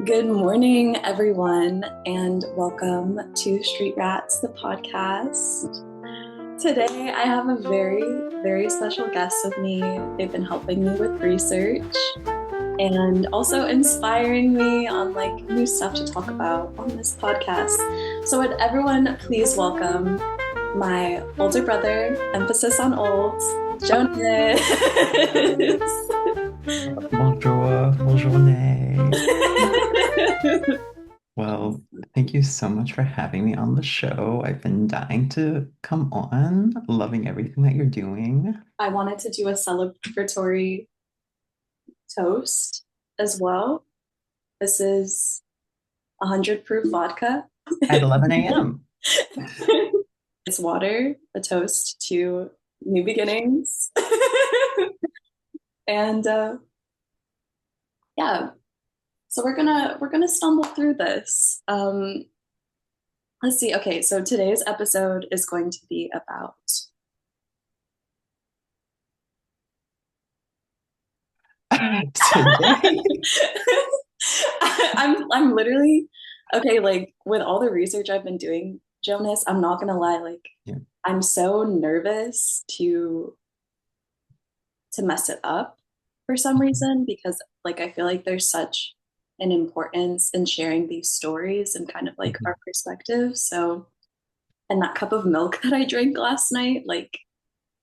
Good morning, everyone, and welcome to Street Rats, the podcast. Today, I have a very, very special guest with me. They've been helping me with research and also inspiring me on new stuff to talk about on this podcast. So would everyone please welcome my older brother, emphasis on old, Jonas. Bonjour, bonjourne. Well, thank you so much for having me on the show. I've been dying to come on, loving everything that you're doing. I wanted to do a celebratory toast as well. This is 100 proof vodka. At 11 a.m. It's water, a toast to new beginnings. And yeah, so we're gonna stumble through this. Let's see. Okay, so today's episode is going to be about Today. I'm literally okay, like with all the research I've been doing, Jonas, I'm not gonna lie, Yeah. I'm so nervous to mess it up for some reason because I feel like there's such an importance in sharing these stories and kind of our perspective. So, and that cup of milk that I drank last night,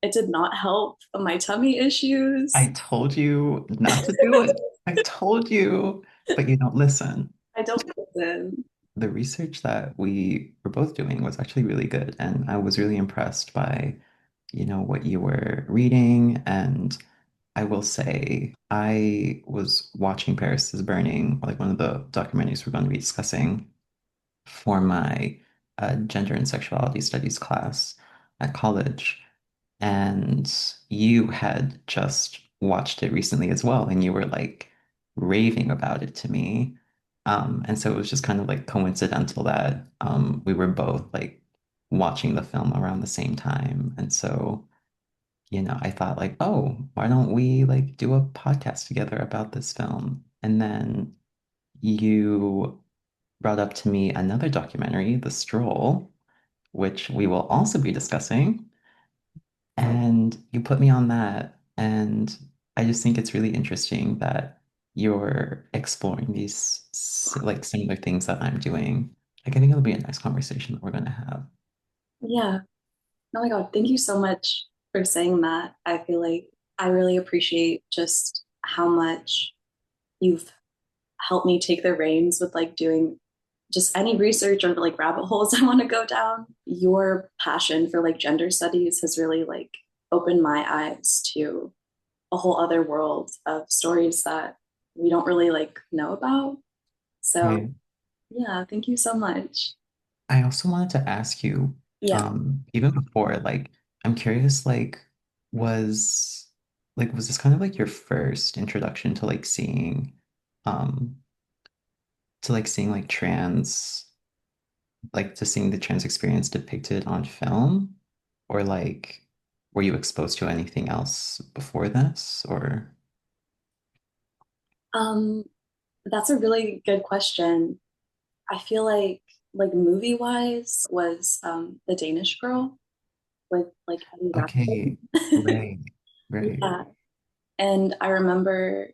it did not help my tummy issues. I told you not to do it. I told you, but you don't listen. I don't listen. The research that we were both doing was actually really good, and I was really impressed by, what you were reading. And I will say, I was watching Paris is Burning, like one of the documentaries we're going to be discussing for my gender and sexuality studies class at college. And you had just watched it recently as well, and you were like raving about it to me. And so it was just kind of like coincidental that we were both like watching the film around the same time. And so I thought like, oh, why don't we like do a podcast together about this film? And then you brought up to me another documentary, The Stroll, which we will also be discussing. And you put me on that. And I just think it's really interesting that you're exploring these like similar things that I'm doing. Like, I think it'll be a nice conversation that we're going to have. Yeah. Oh my God, thank you so much for saying that. I feel like I really appreciate just how much you've helped me take the reins with doing just any research or rabbit holes I want to go down. Your passion for gender studies has really opened my eyes to a whole other world of stories that we don't really know about. So Right. yeah, thank you so much. I also wanted to ask you, Yeah. even before, like, I'm curious, was was this kind of like your first introduction to um, seeing like to seeing the trans experience depicted on film? Or like, were you exposed to anything else before this? Or, Um, that's a really good question. I feel like movie wise was the Danish Girl with Eddie okay, Rappaport. right, right. Yeah. And I remember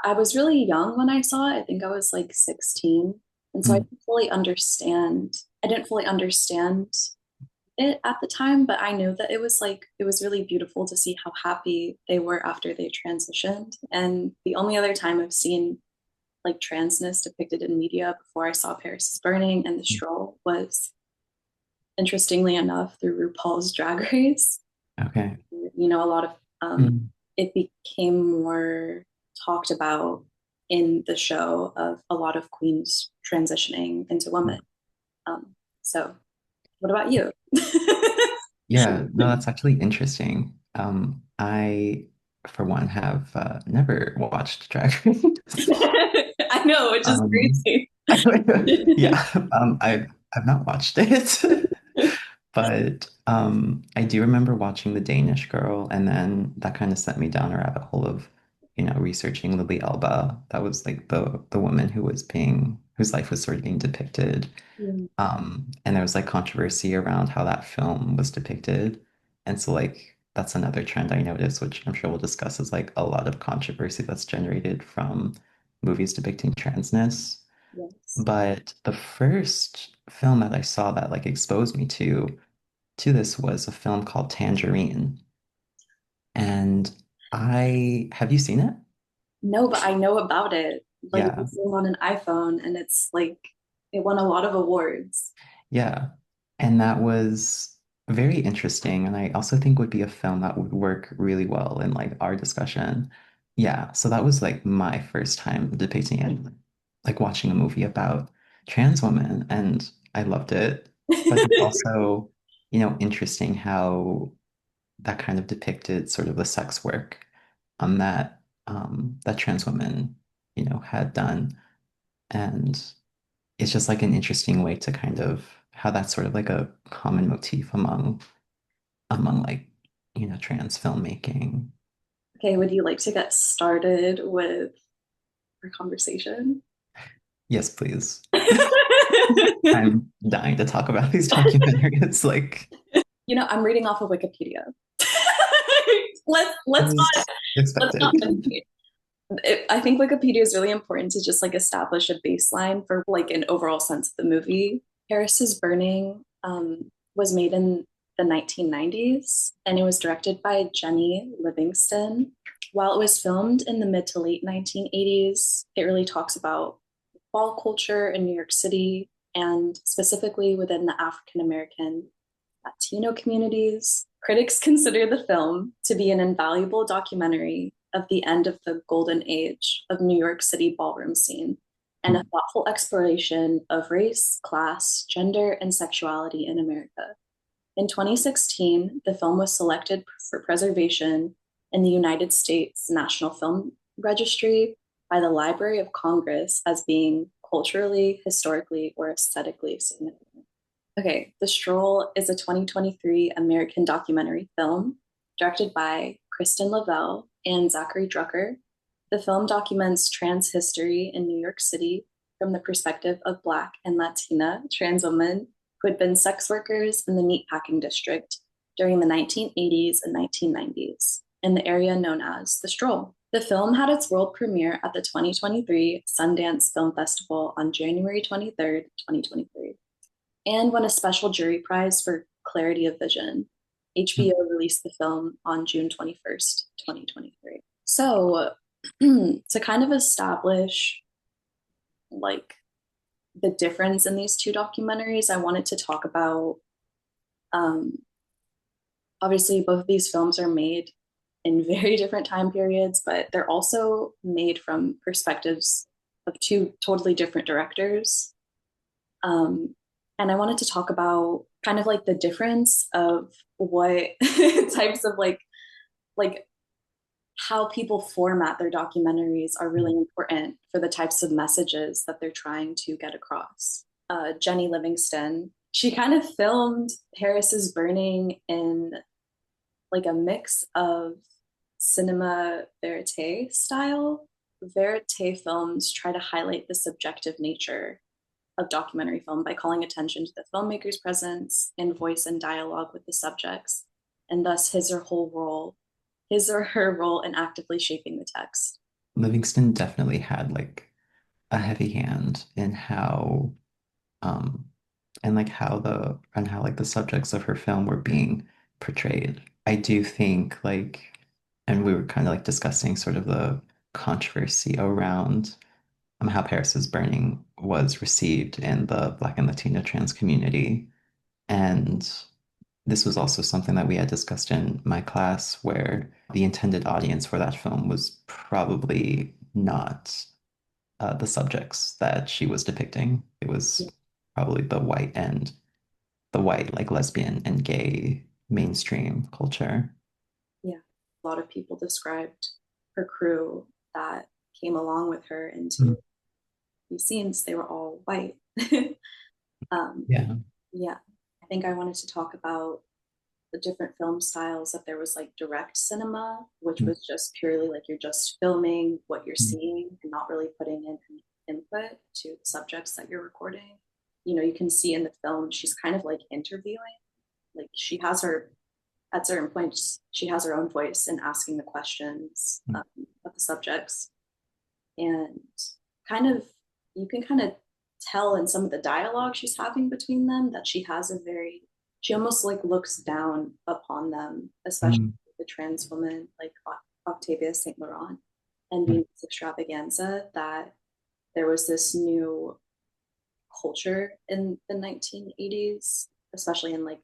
I was really young when I saw it. I think I was 16. And so Mm, I didn't fully understand it at the time, but I knew that it was really beautiful to see how happy they were after they transitioned. And the only other time I've seen transness depicted in media before I saw Paris is Burning and The Stroll was interestingly enough through RuPaul's Drag Race. okay. A lot of Mm, it became more talked about in the show of a lot of queens transitioning into women. Um, so, what about you? yeah, no, that's actually interesting. I, for one, have never watched Drag Race. I know, which is Um, crazy. yeah, I've not watched it, but I do remember watching The Danish Girl, and then that kind of sent me down a rabbit hole of, researching Lily Elba. That was like the woman whose life was sort of being depicted. Mm. And there was like controversy around how that film was depicted. And so like that's another trend I noticed, which I'm sure we'll discuss, is like a lot of controversy that's generated from movies depicting transness. Yes. But the first film that I saw that like exposed me to this was a film called Tangerine. And I have you seen it? No, but I know about it. Like Yeah. it's on an iPhone and it's like it won a lot of awards. Yeah. And that was very interesting. And I also think would be a film that would work really well in like our discussion. Yeah. So that was like my first time depicting it, like watching a movie about trans women. And I loved it. But it's also, interesting how that kind of depicted sort of the sex work that trans women, had done. And it's just like an interesting way to kind of how that's sort of like a common motif among like, trans filmmaking. Okay, would you like to get started with our conversation? Yes, please. I'm dying to talk about these documentaries. Like, I'm reading off of Wikipedia. it Let's was let's expected. not compete. I think Wikipedia is really important to just like establish a baseline for like an overall sense of the movie. Paris Burning was made in the 1990s and it was directed by Jenny Livingston. While it was filmed in the mid to late 1980s, it really talks about ball culture in New York City and specifically within the African American Latino communities. Critics consider the film to be an invaluable documentary of the end of the golden age of New York City ballroom scene and a thoughtful exploration of race, class, gender, and sexuality in America. In 2016, the film was selected for preservation in the United States National Film Registry by the Library of Congress as being culturally, historically, or aesthetically significant. Okay, The Stroll is a 2023 American documentary film directed by Kristen Lavelle and Zachary Drucker. The film documents trans history in New York City from the perspective of Black and Latina trans women who had been sex workers in the meatpacking district during the 1980s and 1990s in the area known as the Stroll. The film had its world premiere at the 2023 Sundance Film Festival on January 23rd, 2023 and won a special jury prize for clarity of vision. HBO released the film on June 21st, 2023. So, to kind of establish like the difference in these two documentaries, I wanted to talk about um, obviously both of these films are made in very different time periods, but they're also made from perspectives of two totally different directors. Um, and I wanted to talk about kind of like the difference of what types of like how people format their documentaries are really important for the types of messages that they're trying to get across. Jenny Livingston, she kind of filmed Paris is Burning in like a mix of cinema verite style. Verite films try to highlight the subjective nature of documentary film by calling attention to the filmmaker's presence and voice and dialogue with the subjects, and thus his or her role in actively shaping the text. Livingston definitely had like a heavy hand in um how like the subjects of her film were being portrayed. I do think like, and we were kind of like discussing sort of the controversy around how Paris is Burning was received in the Black and Latina trans community. And this was also something that we had discussed in my class, where the intended audience for that film was probably not the subjects that she was depicting. It was probably the white, like lesbian and gay mainstream culture. Yeah, a lot of people described her crew that came along with her Mm. into these scenes. They were all white. um, Yeah. yeah, I think I wanted to talk about. the different film styles, that there was like direct cinema, which Mm, was just purely like you're just filming what you're mm, seeing and not really putting in any input to the subjects that you're recording. You know, you can see in the film she's kind of like interviewing, like she has her, at certain points she has her own voice in asking the questions mm, of the subjects, and kind of, you can kind of tell in some of the dialogue she's having between them that she has a very, she almost like looks down upon them, especially mm, the trans woman like Octavia St. Laurent and mm, Venus Extravaganza, that there was this new culture in the 1980s, especially in like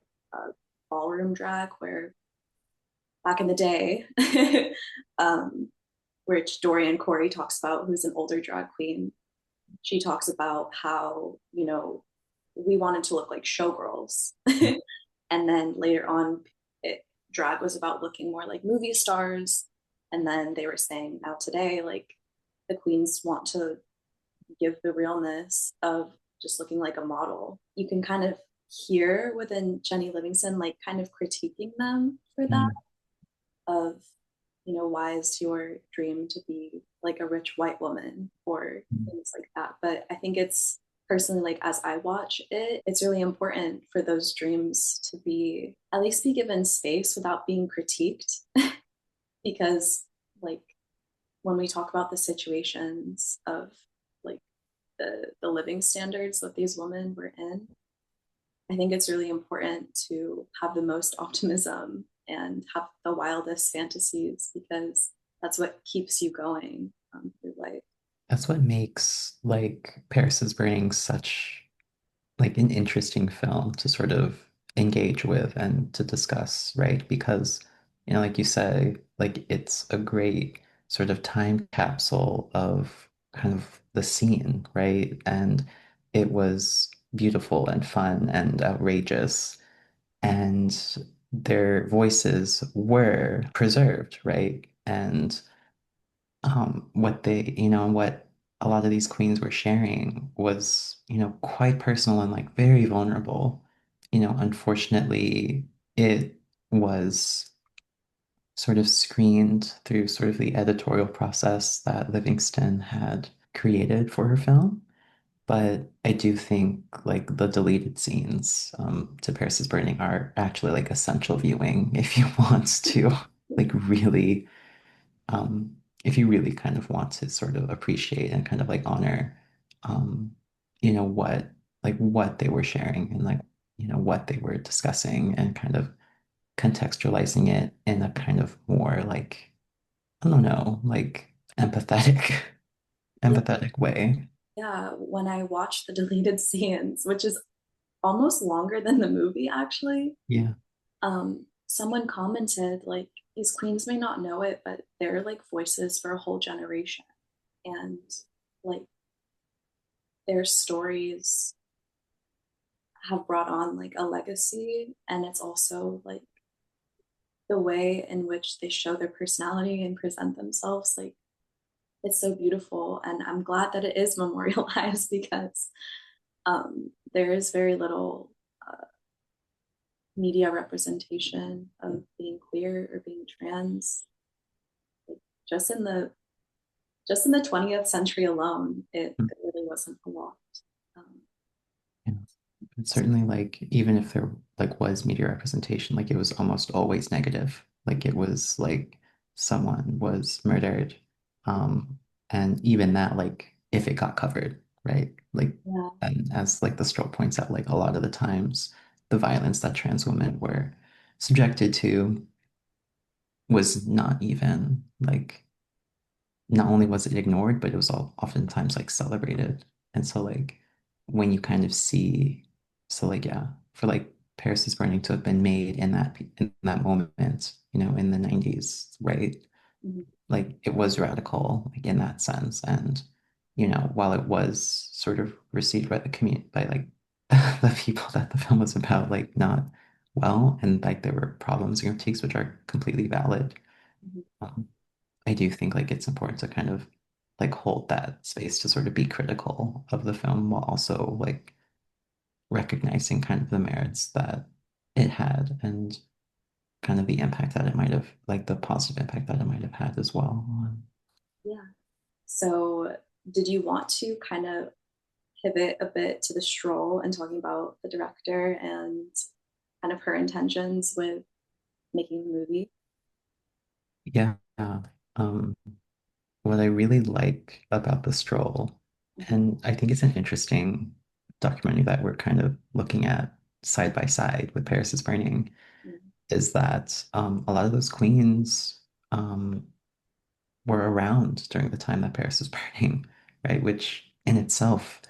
ballroom drag, where back in the day, um, which Dorian Corey talks about, who's an older drag queen. She talks about how, you know, we wanted to look like showgirls. mm, And then later on, drag was about looking more like movie stars. And then they were saying now today, like the queens want to give the realness of just looking like a model. You can kind of hear within Jenny Livingston, like kind of critiquing them for that, mm, of, you know, why is your dream to be like a rich white woman or mm. things like that. But I think it's, personally, like as I watch it, it's really important for those dreams to be, at least be given space without being critiqued. Because like when we talk about the situations of like the living standards that these women were in, I think it's really important to have the most optimism and have the wildest fantasies, because that's what keeps you going through life. That's what makes like Paris is Burning such like an interesting film to sort of engage with and to discuss, right? Because, like you say, like it's a great sort of time capsule of kind of the scene, right? And it was beautiful and fun and outrageous, and their voices were preserved, right? And what they, what a lot of these queens were sharing was, quite personal and like very vulnerable. Unfortunately, it was sort of screened through sort of the editorial process that Livingston had created for her film. But I do think like the deleted scenes to Paris is Burning are actually like essential viewing if you want to like really um, if you really kind of want to sort of appreciate and kind of like honor, um, what they were sharing and like, what they were discussing and kind of contextualizing it in a kind of more like, I don't know, like empathetic, Yeah, empathetic way. yeah. When I watched the deleted scenes, which is almost longer than the movie, actually, Yeah. someone commented like, these queens may not know it, but they're like voices for a whole generation, and like their stories have brought on like a legacy, and it's also like the way in which they show their personality and present themselves, like it's so beautiful, and I'm glad that it is memorialized because there is very little media representation of being queer or being trans. Like, just in the just in the 20th century alone, it really wasn't a lot. um, Yeah. But certainly like even if there like was media representation, like it was almost always negative. Like it was like someone was murdered. Um, and even that, like if it got covered, right? Like yeah. and as like the Stroll points out, like a lot of the times the violence that trans women were subjected to was not even like not only was it ignored, but it was all oftentimes like celebrated. And so like when you kind of see, so like yeah, for like Paris is Burning to have been made in that moment, in the 90s, right? Mhm. Like it was radical like in that sense. And while it was sort of received by the community by like the people that the film was about, like not well, and like there were problems and critiques which are completely valid. Mhm. Um, I do think like it's important to kind of like hold that space to sort of be critical of the film while also like recognizing kind of the merits that it had. And kind of the impact that it might have, like the positive impact that it might have had as well. Yeah. So, did you want to kind of pivot a bit to the Stroll and talking about the director and kind of her intentions with making the movie? Yeah. Um, what I really like about the Stroll, Mhm. and I think it's an interesting documentary that we're kind of looking at side by side with Paris is Burning, is that a lot of those queens were around during the time that Paris was burning, right? Which in itself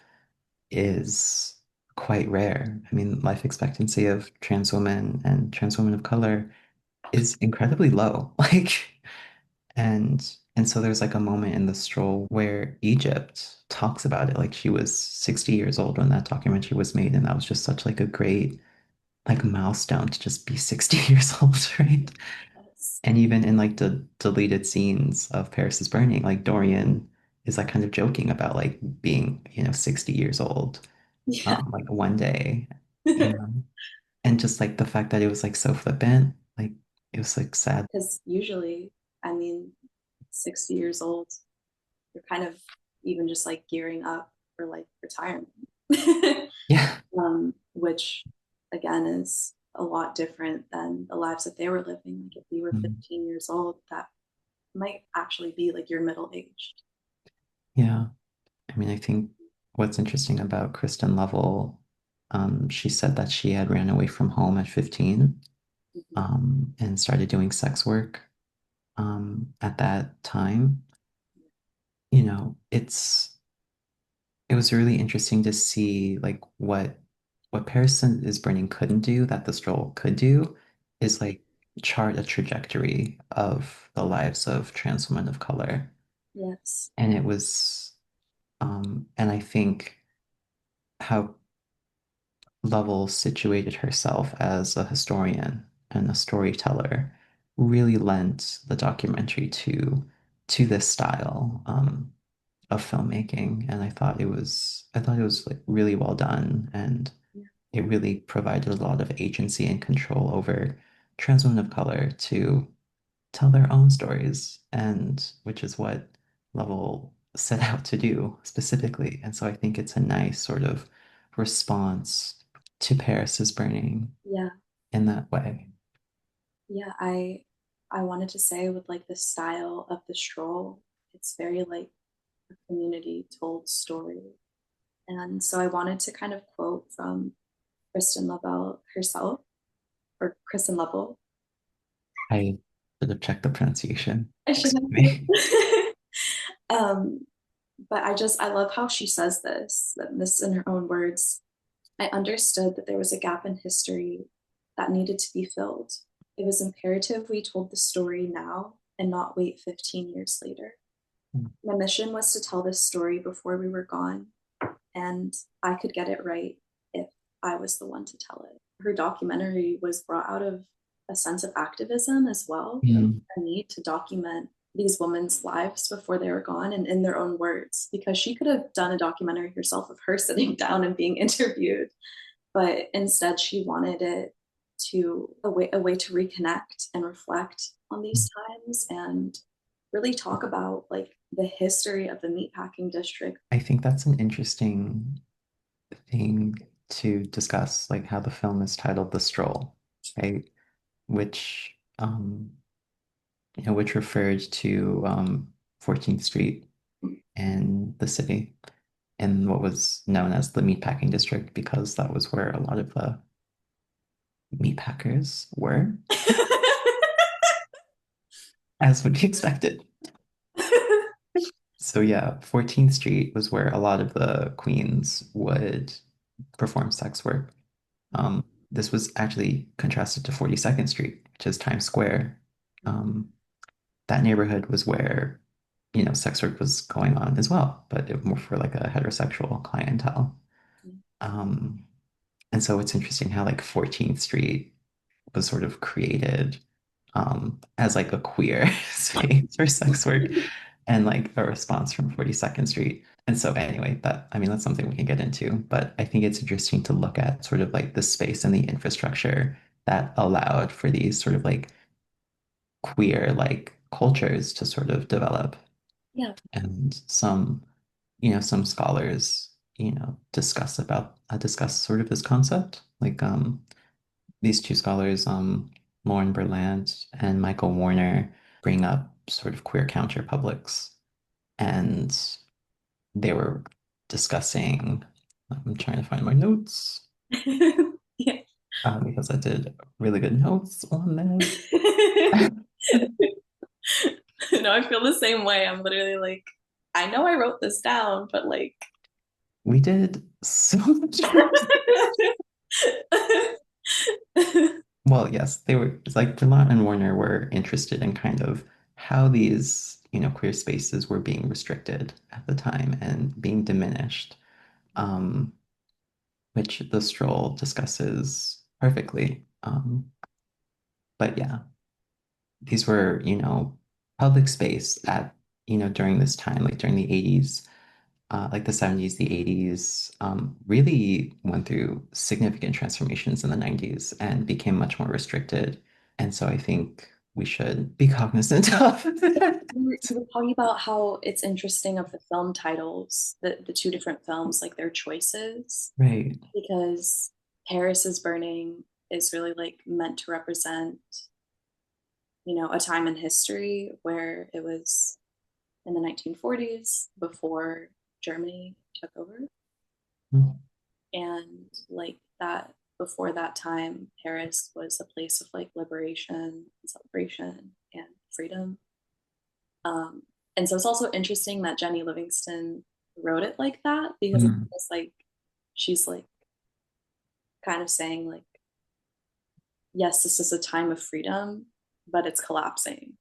is quite rare. I mean, life expectancy of trans women and trans women of color is incredibly low. Like, and so there's like a moment in the Stroll where Egypt talks about it. Like she was 60 years old when that documentary was made, and that was just such like a great like milestone to just be 60 years old, right? Yes. And even in like the deleted scenes of Paris is Burning, like Dorian is like kind of joking about like being, 60 years old, Yeah. like one day, you know, and just like the fact that it was like so flippant, like it was like sad. Because usually, I mean, 60 years old, you're kind of even just like gearing up for like retirement, Yeah. which again is a lot different than the lives that they were living. Like if you were Mm. 15 years old, that might actually be like your middle aged. Yeah. I mean, I think what's interesting about Kristen Lovell, she said that she had ran away from home at 15, Mm-hmm. and started doing sex work, at that time. It was really interesting to see like what Paris is Burning couldn't do that the Stroll could do is like chart a trajectory of the lives of trans women of color. Yes. And it was and I think how Lovell situated herself as a historian and a storyteller really lent the documentary to this style. Of filmmaking, and I thought it was like really well done, and Yeah. it really provided a lot of agency and control over trans women of color to tell their own stories, and which is what Lovell set out to do specifically. And so I think it's a nice sort of response to Paris is Burning Yeah. in that way. Yeah. I wanted to say with like the style of the Stroll, it's very like a community told story. And so I wanted to kind of quote from Kristen Lovell herself, or Kristen Lovell. I should have checked the pronunciation. I should Excuse me. have. um, but I love how she says this, that this in her own words. I understood that there was a gap in history that needed to be filled. It was imperative we told the story now and not wait 15 years later. My mission was to tell this story before we were gone, and I could get it right if I was the one to tell it. Her documentary was brought out of a sense of activism as well, Mm. a need to document these women's lives before they were gone and in their own words, because she could have done a documentary herself of her sitting down and being interviewed, but instead she wanted it to a way to reconnect and reflect on these times and really talk about like the history of the meatpacking district. I think that's an interesting thing to discuss, like how the film is titled The Stroll, right? Which which referred to 14th Street in the city in what was known as the meatpacking district because that was where a lot of the meatpackers were, as would be expected. So yeah, 14th Street was where a lot of the queens would perform sex work. This was actually contrasted to 42nd Street, which is Times Square. Um, that neighborhood was where, sex work was going on as well, but more for like a heterosexual clientele. Um, and so it's interesting how like 14th Street was sort of created as like a queer space for sex work and like a response from 42nd Street. And so anyway, I mean, that's something we can get into, but I think it's interesting to look at sort of like the space and the infrastructure that allowed for these sort of like queer like cultures to sort of develop. Yeah. And some, some scholars, discuss sort of this concept. Like these two scholars, Lauren Berlant and Michael Warner, bring up sort of queer counter publics. And they were discussing, I'm trying to find my notes Yeah. because I did really good notes on this. No, I feel the same way. I'm literally like, I know I wrote this down, but like, We did so much work. Well, yes, they were, it's like Vermont and Warner were interested in kind of how these, queer spaces were being restricted at the time and being diminished, um, which the Stroll discusses perfectly. But yeah, these were, public space at, during this time, like during the 80s, like the 70s, the 80s, really went through significant transformations in the 90s and became much more restricted. And so I think we should be cognizant of that. You were talking about how it's interesting of the film titles, the two different films, like their choices, Right. because Paris is Burning is really like meant to represent, a time in history where it was in the 1940s before Germany took over. Mm, And like that, before that time, Paris was a place of like liberation and celebration and freedom. Um, and so it's also interesting that Jenny Livingston wrote it like that because mm, it's like she's like kind of saying like, yes, this is a time of freedom, but it's collapsing.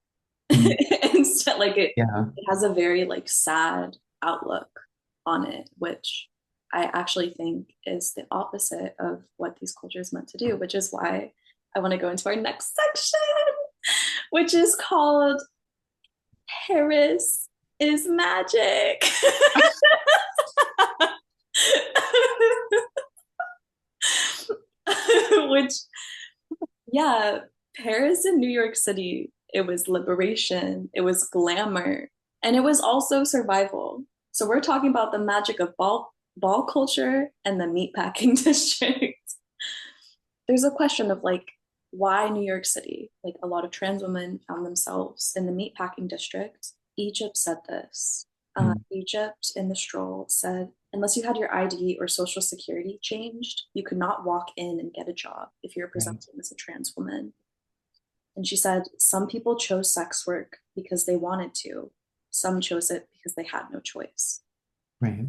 mm. Instead, like Yeah. it has a very like sad outlook on it, which I actually think is the opposite of what these cultures meant to do, which is why I want to go into our next section, which is called Paris is Magic. Which, yeah, Paris and New York City, it was liberation, it was glamour, and it was also survival. So we're talking about the magic of ball culture and the meatpacking district. There's a question of like why New York City? Like a lot of trans women found themselves in the meatpacking district. Egypt said this. Mm, Egypt in the Stroll said, unless you had your ID or social security changed, you could not walk in and get a job if you're right. presenting as a trans woman. And she said, some people chose sex work because they wanted to, some chose it because they had no choice. Right.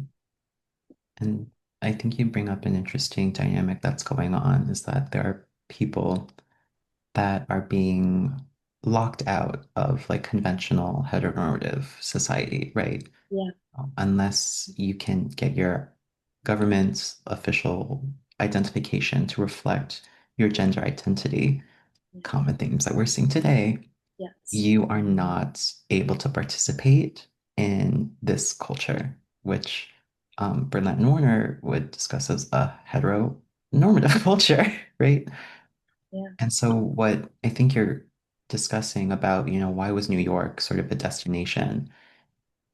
And I think you bring up an interesting dynamic that's going on is that there are people that are being locked out of like conventional heteronormative society, right? Yeah, Unless you can get your government's official identification to reflect your gender identity, common themes that we're seeing today, yes, you are not able to participate in this culture, which Bernard and Warner would discuss as a heteronormative culture, right? yeah, And so what I think you're discussing about, why was New York sort of a destination?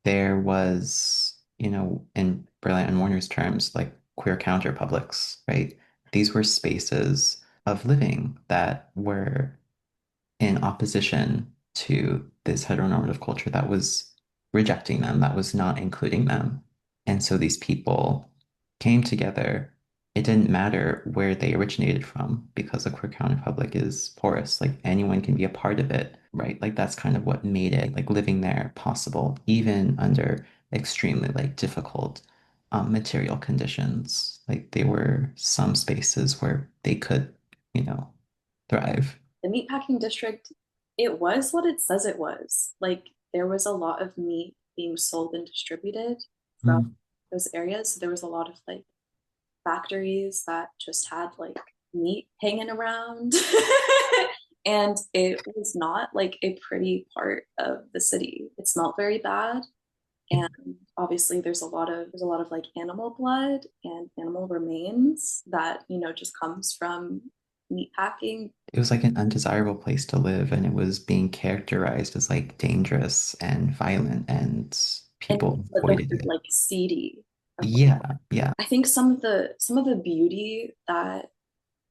There was, in Berlin and Warner's terms, like queer counter publics, right? These were spaces of living that were in opposition to this heteronormative culture that was rejecting them, that was not including them. And so these people came together. It didn't matter where they originated from because the queer counterpublic is porous. Like anyone can be a part of it, right? Like that's kind of what made it like living there possible, even under extremely like difficult material conditions. Like there were some spaces where they could, you know, thrive. the meatpacking district, it was what it says it was. Like there was a lot of meat being sold and distributed from Mm, those areas. So there was a lot of like factories that just had like meat hanging around. And it was not like a pretty part of the city. It smelled very bad. And obviously there's a lot of like animal blood and animal remains that, just comes from meatpacking. It was like an undesirable place to live, and it was being characterized as like dangerous and violent, and And people but the avoided word it. like seedy. Yeah, yeah. I think some of the beauty that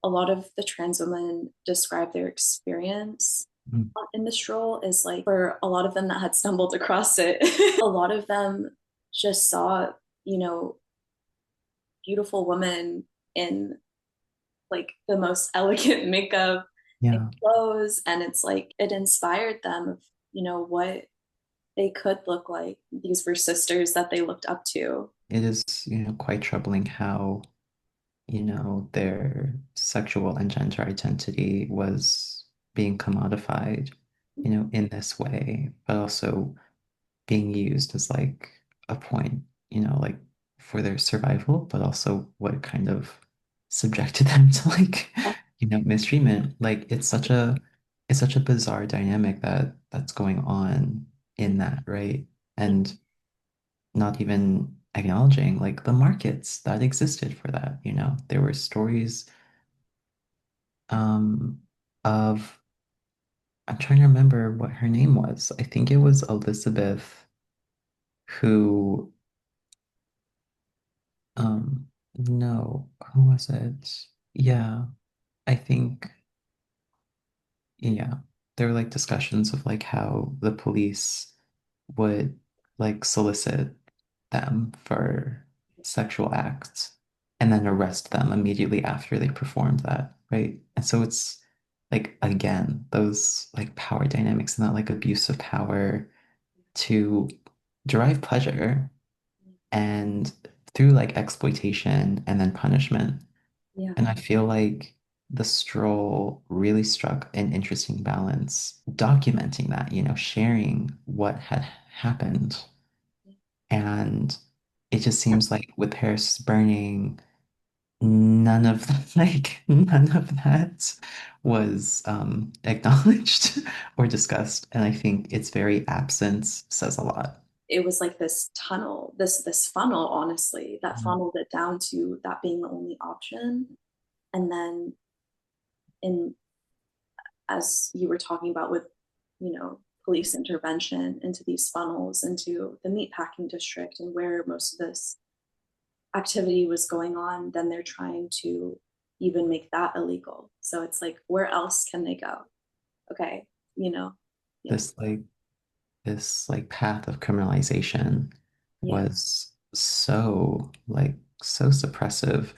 a lot of the trans women describe their experience Mm. in the stroll is like for a lot of them that had stumbled across it, a lot of them just saw, you know, beautiful women in like the most elegant makeup and Yeah, clothes, and it's like it inspired them of, you know, what they could look like. These were sisters that they looked up to. it is, quite troubling how, their sexual and gender identity was being commodified, in this way, but also being used as like a point, like for their survival, but also what kind of subjected them to like, mistreatment. Like it's such a bizarre dynamic that's going on in that, right? And not even acknowledging like the markets that existed for that, There were stories um of I'm trying to remember what her name was. I think it was Elizabeth who no, who was it? Yeah, I think, yeah, there were like discussions of like how the police would like solicit them for sexual acts and then arrest them immediately after they performed that, right? And so it's like, again, those like power dynamics and that like abuse of power to derive pleasure and through like exploitation and then punishment. Yeah, And I feel like the stroll really struck an interesting balance, documenting that, sharing what had happened. And it just seems like with Paris burning, none of that was acknowledged or discussed. And I think its very absence says a lot. it was like this tunnel, this funnel, honestly, that Mm. funneled it down to that being the only option. And then in as you were talking about with, you know, police intervention into these funnels, into the meatpacking district and where most of this activity was going on, then they're trying to even make that illegal. So it's like, where else can they go? Okay, you know, yeah, This like this path of criminalization yeah, was so suppressive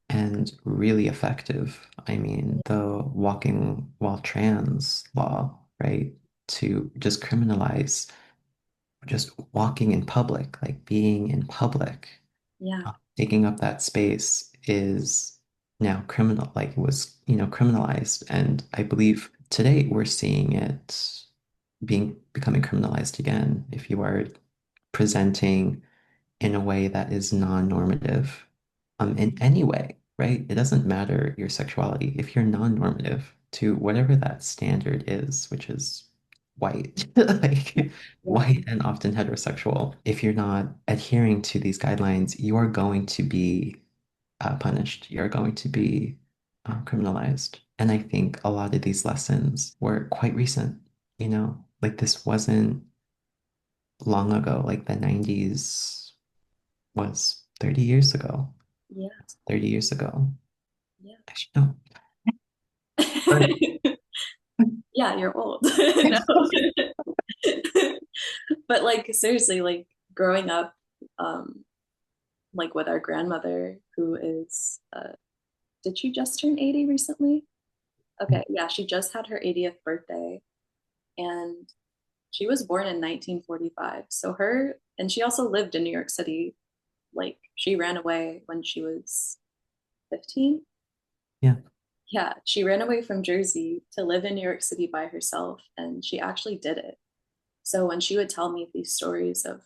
and really effective. I mean, the walking while trans law, right? To just criminalize just walking in public, like being in public, yeah, taking up that space is now criminal, like it was, criminalized. And I believe today we're seeing it becoming criminalized again. If you are presenting in a way that is non-normative, in any way, right? It doesn't matter your sexuality. If you're non-normative to whatever that standard is, which is white, like yeah, white and often heterosexual, if you're not adhering to these guidelines, you are going to be punished. You're going to be criminalized. And I think a lot of these lessons were quite recent, like this wasn't long ago, like the 90s was 30 years ago. yeah, 30 years ago. yeah. Actually, no. But Yeah, you're old. No. But like seriously, like growing up, um, like with our grandmother who is did she just turn 80 recently? Okay, yeah, she just had her 80th birthday, and she was born in 1945. So her, and she also lived in New York City. Like she ran away when she was 15. yeah, Yeah, she ran away from Jersey to live in New York City by herself, and she actually did it. So when she would tell me these stories of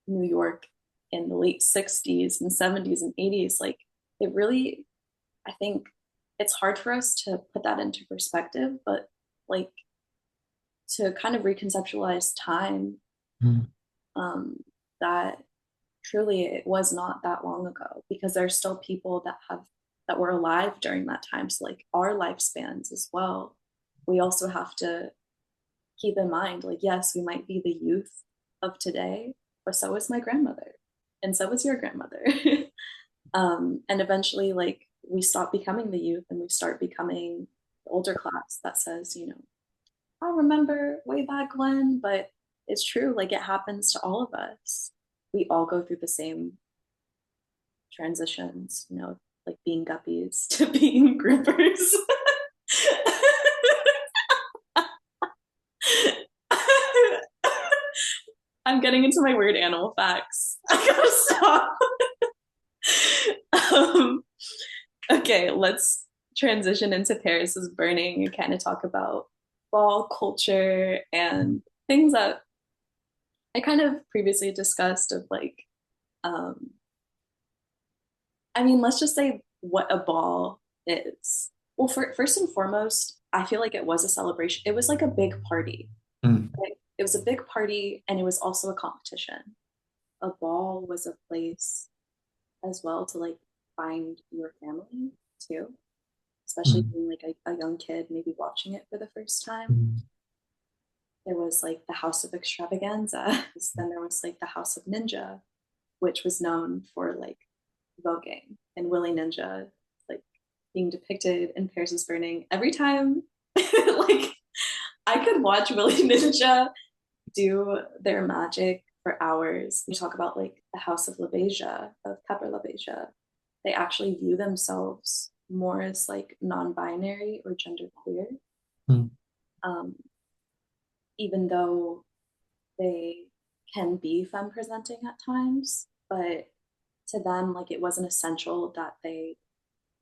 New York in the late 60s and 70s and 80s, like it really, I think it's hard for us to put that into perspective, but like to kind of reconceptualize time, mm, um, that truly it was not that long ago, because there's still people that have that were alive during that time. So like our lifespans as well, we also have to keep in mind, like, yes, we might be the youth of today, but so is my grandmother, and so is your grandmother. And eventually, like, we stop becoming the youth and we start becoming the older class that says, I remember way back when, but it's true. Like, it happens to all of us. We all go through the same transitions, like being guppies to being groupers. I'm getting into my weird animal facts. I gotta stop. um, okay, let's transition into Paris is Burning and kind of talk about ball culture and things that I kind of previously discussed of like, um, I mean, let's just say what a ball is. Well, first and foremost, I feel like it was a celebration. It was like a big party. Mm. Right? It was a big party and it was also a competition. A ball was a place as well to like find your family too, especially Mm. being like a young kid, maybe watching it for the first time. Mm. There was like the House of Extravaganza. Then there was like the House of Ninja, which was known for like voguing and Willy Ninja, like being depicted in Paris is Burning. Every time, like I could watch Willy Ninja do their magic for hours. We talk about like the House of LaBeija, of Pepper LaBeija. They actually view themselves more as like non-binary or genderqueer, Mm. um, even though they can be femme presenting at times. But to them, like it wasn't essential that they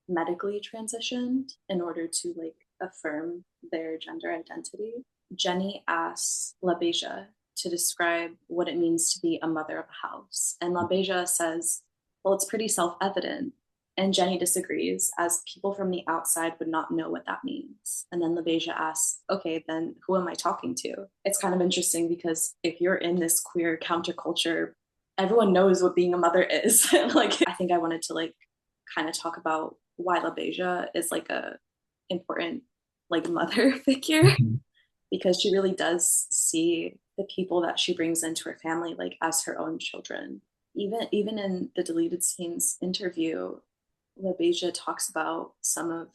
medically transitioned in order to like affirm their gender identity. Jenny asks LaBeija to describe what it means to be a mother of a house. And LaBeija says, well, it's pretty self evident. And Jenny disagrees, as people from the outside would not know what that means. And then LaBeija asks, okay, then who am I talking to? It's kind of interesting because if you're in this queer counterculture, everyone knows what being a mother is. Like, I think I wanted to like kind of talk about why LaBeija is like a important like mother figure Mm. because she really does see the people that she brings into her family like as her own children. Even in the deleted scenes interview, LaBeija talks about some of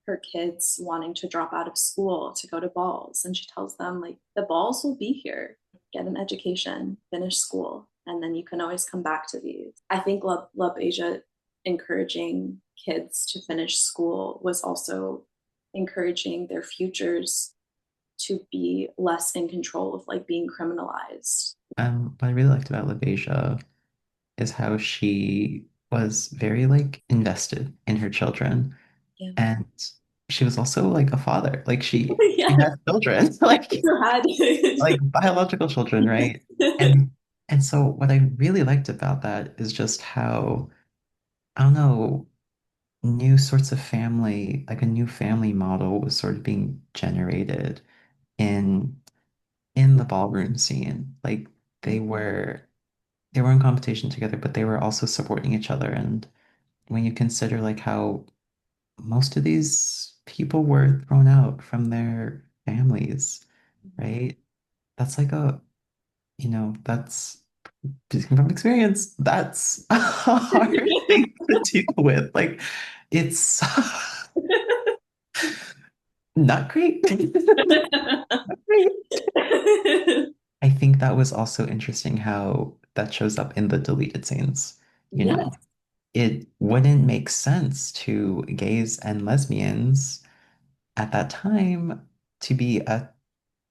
her kids wanting to drop out of school to go to balls, and she tells them like the balls will be here. Get an education, finish school, and then you can always come back to these. I think LaBeija encouraging kids to finish school was also encouraging their futures to be less in control of like being criminalized. What I really liked about LaBeija is how she was very like invested in her children, Yeah. and she was also like a father. Like she Yeah. had children, like So had. biological children, right? And and so what I really liked about that is just how, I don't know, new sorts of family, like a new family model was sort of being generated in the ballroom scene. Like they were they were in competition together, but they were also supporting each other. And when you consider like how most of these people were thrown out from their families, right? That's like that's speaking from experience, that's a hard thing to deal with. Like it's not great. Not great. I think that was also interesting how that shows up in the deleted scenes. You Yes. know, it wouldn't make sense to gays and lesbians at that time to be a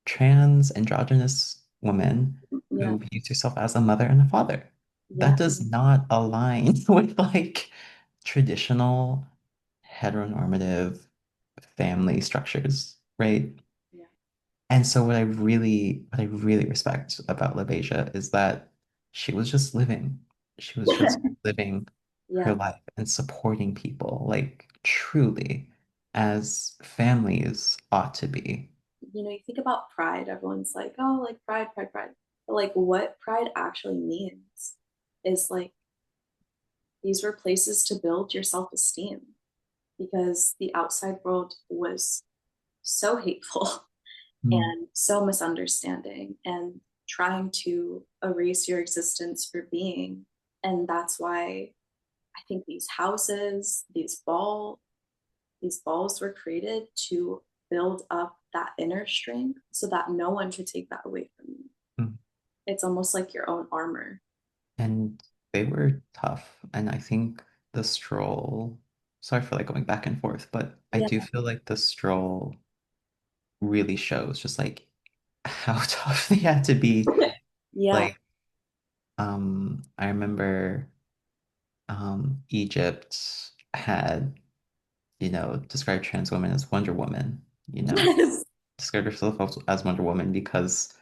trans androgynous woman Yeah. who views herself as a mother and a father. Yeah. That does not align with like traditional heteronormative family structures, right? Yeah. And so what I really respect about LaBeija is that she was just living. She was just living her Yeah. life and supporting people like truly as families ought to be. You think about pride, everyone's like, oh, like pride, pride, pride. But like what pride actually means is like these were places to build your self-esteem because the outside world was so hateful Mm, and so misunderstanding and trying to erase your existence for being. And that's why I think these houses, these balls were created to build up that inner strength so that no one could take that away from you. mm. It's almost like your own armor. And they were tough. And I think the stroll, sorry for like going back and forth, but I Yeah. do feel like the stroll really shows just like how tough they had to be. Yeah. Like, I remember Egypt had, described trans women as Wonder Woman, Yes. described herself as Wonder Woman because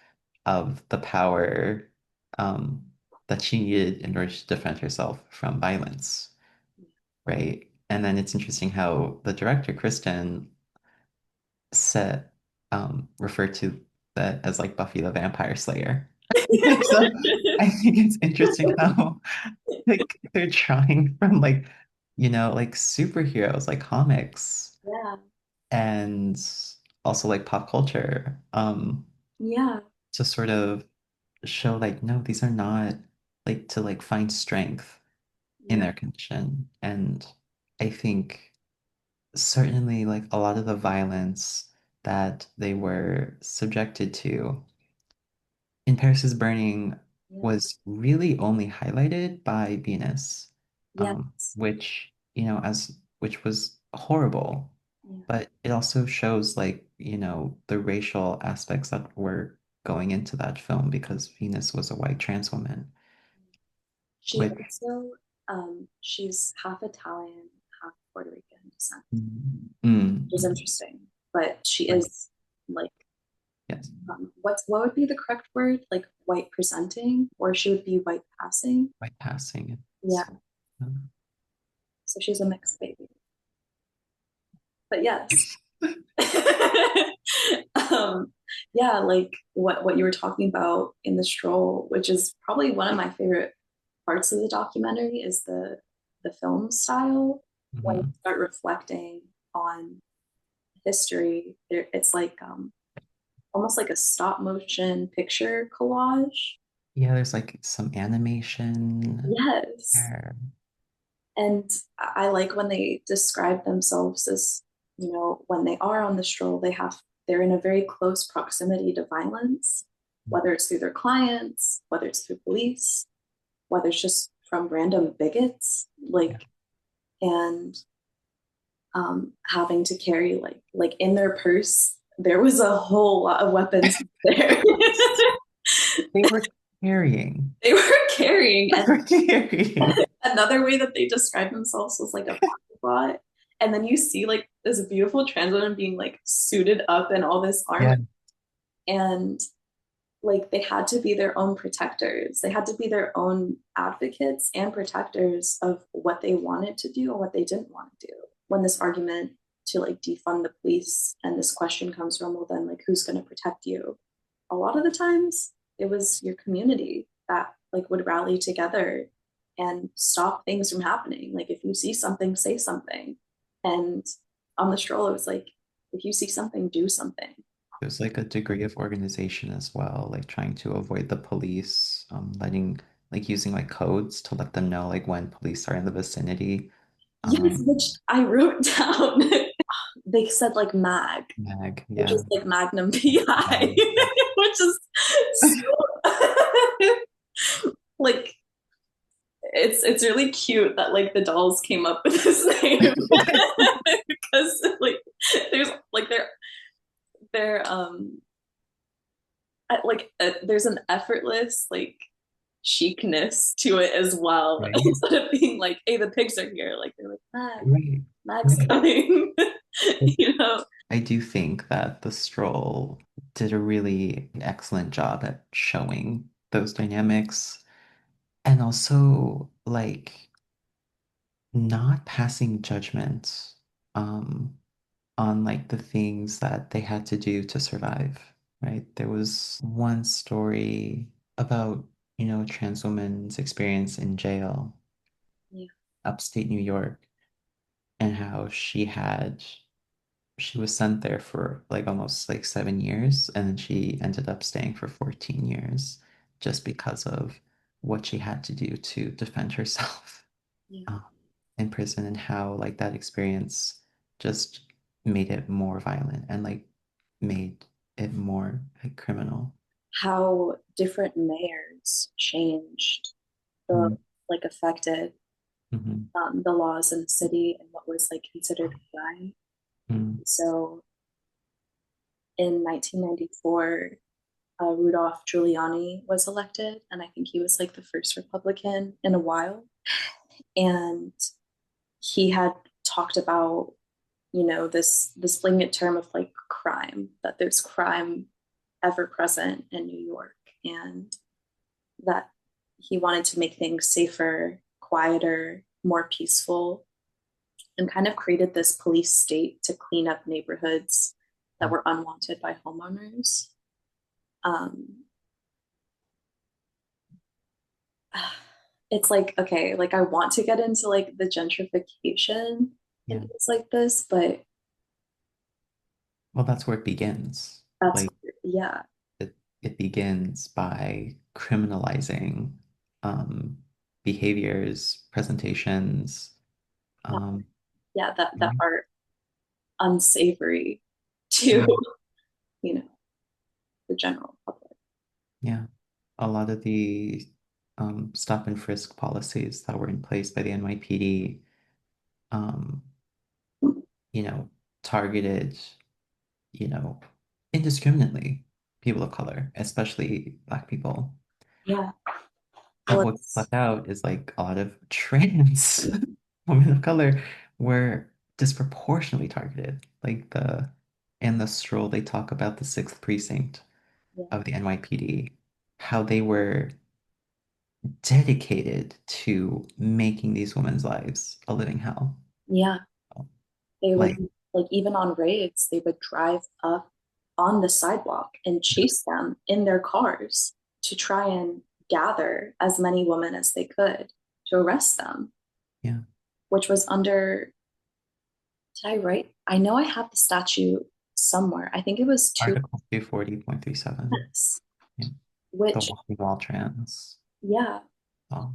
of the power um, that she needed in order to defend herself from violence, right? And then it's interesting how the director, Kristen, said referred to that as like Buffy the Vampire Slayer. So I think it's interesting how like they're trying from like, like superheroes, like comics Yeah. and also like pop culture, Yeah. to sort of show like, no, these are not like to like find strength in Yeah. their condition. And I think certainly like a lot of the violence that they were subjected to in Paris is Burning Yeah. was really only highlighted by Venus, Yes. which, which was horrible, Yeah. but it also shows like, the racial aspects that were going into that film because Venus was a white trans woman, She which, also, she's half Italian, half Puerto Rican descent, which is mm, interesting. But she right, is like, yes, what would be the correct word? Like white presenting, or she would be white passing. white passing. Yeah. So she's a mixed baby. But yes. um, yeah, like what you were talking about in the stroll, which is probably one of my favorite parts of the documentary, is the film style. When you Mhm. start reflecting on history, it's like almost like a stop motion picture collage. Yeah, there's like some animation Yes. there. And I like when they describe themselves as, when they are on the stroll, they're in a very close proximity to violence, whether it's through their clients, whether it's through police, whether it's just from random bigots, Yeah. and having to carry like in their purse, there was a whole lot of weapons there. They were carrying. They were carrying, They and were carrying. another way that they described themselves was like a bot. And then you see like this beautiful trans woman being like suited up in all this armor. Yeah. And like they had to be their own protectors. They had to be their own advocates and protectors of what they wanted to do and what they didn't want to do. When this argument to like defund the police and this question comes from, well, then like who's going to protect you? A lot of the times it was your community that like would rally together and stop things from happening. Like if you see something, say something. And on the stroll, it was like, if you see something, do something. There's like a degree of organization as well, like trying to avoid the police, like using like codes to let them know like when police are in the vicinity. Yes, which Um, I wrote down. They said like mag, Mag, which yeah. is like Magnum PI, Um, which is so like it's really cute that like the dolls came up with this name because like there's like they're there's an effortless like chicness to it as well right, instead of being like hey the pigs are here like they're like right, Mag's right. coming. you know I do think that the Stroll did a really excellent job at showing those dynamics and also like not passing judgment um on like the things that they had to do to survive, right? There was one story about, a trans woman's experience in jail. yeah upstate New York, and how she was sent there for like almost like 7 years, and then she ended up staying for 14 years just because of what she had to do to defend herself Yeah. um, in prison, and how like that experience just made it more violent and like made it more like criminal. How different mayors changed the Mm-hmm. like affected the laws in the city and what was like considered a crime. Mm-hmm. So in 1994, Rudolph Giuliani was elected, and I think he was like the first Republican in a while. And he had talked about, this blanket term of like crime, that there's crime ever present in New York, and that he wanted to make things safer, quieter, more peaceful, and kind of created this police state to clean up neighborhoods that were unwanted by homeowners. Um, it's like, okay, like I want to get into like the gentrification and Yeah. things like this, but Well, that's where it begins. that's, Like yeah, it begins by criminalizing um, behaviors, presentations. that, Um, yeah, that are unsavory to, yeah, you know, the general public. yeah. A lot of the stop and frisk policies that were in place by the NYPD, um, you know, targeted, you know, indiscriminately people of color, especially Black people. Yeah. But Well, what left out is like a lot of trans women of color were disproportionately targeted. Like in the Stroll, they talk about the sixth precinct yeah, of the NYPD, how they were dedicated to making these women's lives a living hell. yeah, they would, Like, like, even on raids, they would drive up on the sidewalk and chase them in their cars to try and gather as many women as they could to arrest them, yeah, which was under, did I write? I know I have the statute somewhere. I think it was two Article 240.37. minutes, Yeah, the which, walking wall trans. yeah. Oh,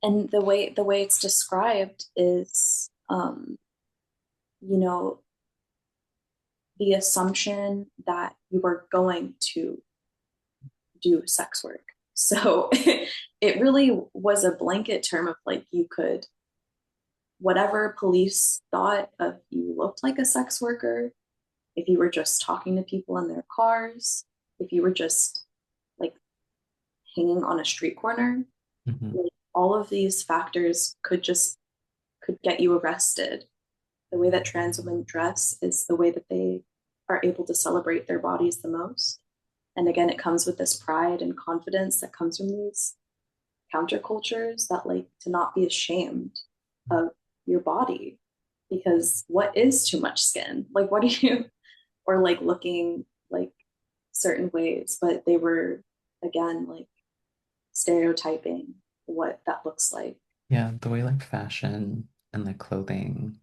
And the way it's described is, you know, the assumption that you are going to do sex work. So it really was a blanket term of like you could, whatever police thought of you looked like a sex worker, if you were just talking to people in their cars, if you were just like hanging on a street corner, mhm. like, all of these factors could get you arrested. The way that trans women dress is the way that they are able to celebrate their bodies the most. And again, it comes with this pride and confidence that comes from these countercultures that like to not be ashamed of your body, because what is too much skin? Like, what do you, or like looking like certain ways, but they were, again, like stereotyping what that looks like. Yeah, the way like fashion and like clothing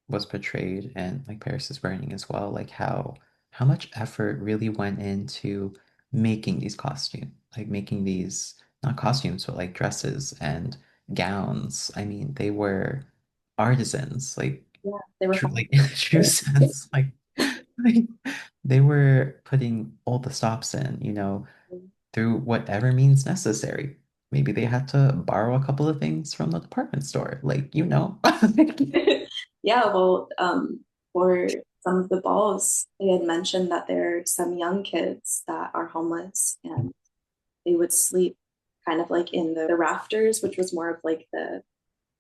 was portrayed and like Paris is Burning as well, like how much effort really went into making these costumes, like making these not costumes, but like dresses and gowns. I mean, they were artisans, like Yeah, they were truly in the true sense. Like they were putting all the stops in, through whatever means necessary. Maybe they had to borrow a couple of things from the department store, like. yeah, well, for some of the balls, they had mentioned that there are some young kids that are homeless and they would sleep kind of like in the rafters, which was more of like the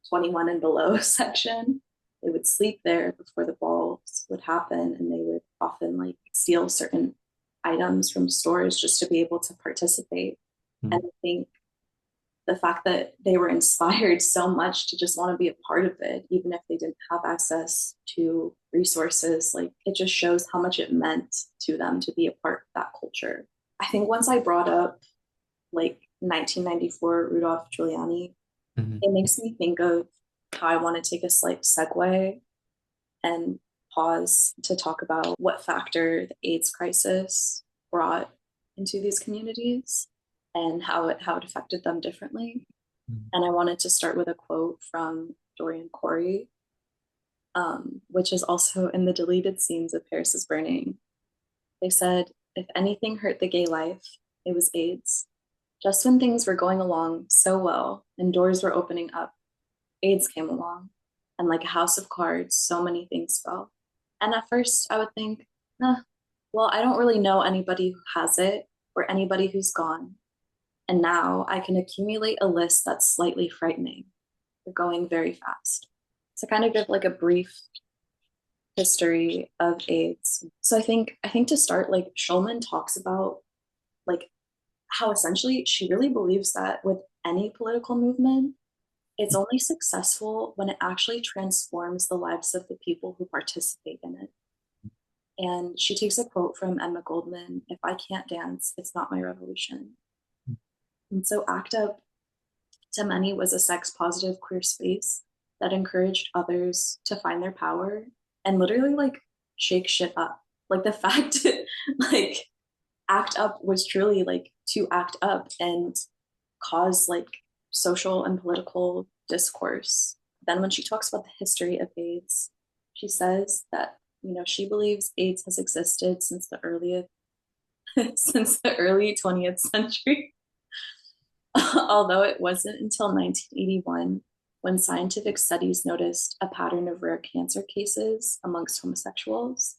21 and below section. They would sleep there before the balls would happen, and they would often like steal certain items from stores just to be able to participate. And I think the fact that they were inspired so much to just want to be a part of it, even if they didn't have access to resources, like it just shows how much it meant to them to be a part of that culture. I think once I brought up like 1994 Rudolph Giuliani, Mhm. It makes me think of how I want to take a slight segue and pause to talk about what factor the AIDS crisis brought into these communities and how it affected them differently. Mhm. And I wanted to start with a quote from Dorian Corey, which is also in the deleted scenes of Paris is Burning. They said, if anything hurt the gay life, it was AIDS. Just when things were going along so well and doors were opening up, AIDS came along. And like a house of cards, so many things fell. And at first, I would think, well, I don't really know anybody who has it or anybody who's gone. And now I can accumulate a list that's slightly frightening. They're going very fast. To kind of give like a brief history of AIDS. So I think to start, like Schulman talks about like how essentially she really believes that with any political movement, it's only successful when it actually transforms the lives of the people who participate in it. And she takes a quote from Emma Goldman: if I can't dance, it's not my revolution. And so ACT UP to many was a sex positive queer space that encouraged others to find their power and literally like shake shit up. Like the fact like ACT UP was truly like to act up and cause like social and political discourse. Then when she talks about the history of AIDS, she says that she believes AIDS has existed since the earliest since the early 20th century. Although it wasn't until 1981 when scientific studies noticed a pattern of rare cancer cases amongst homosexuals.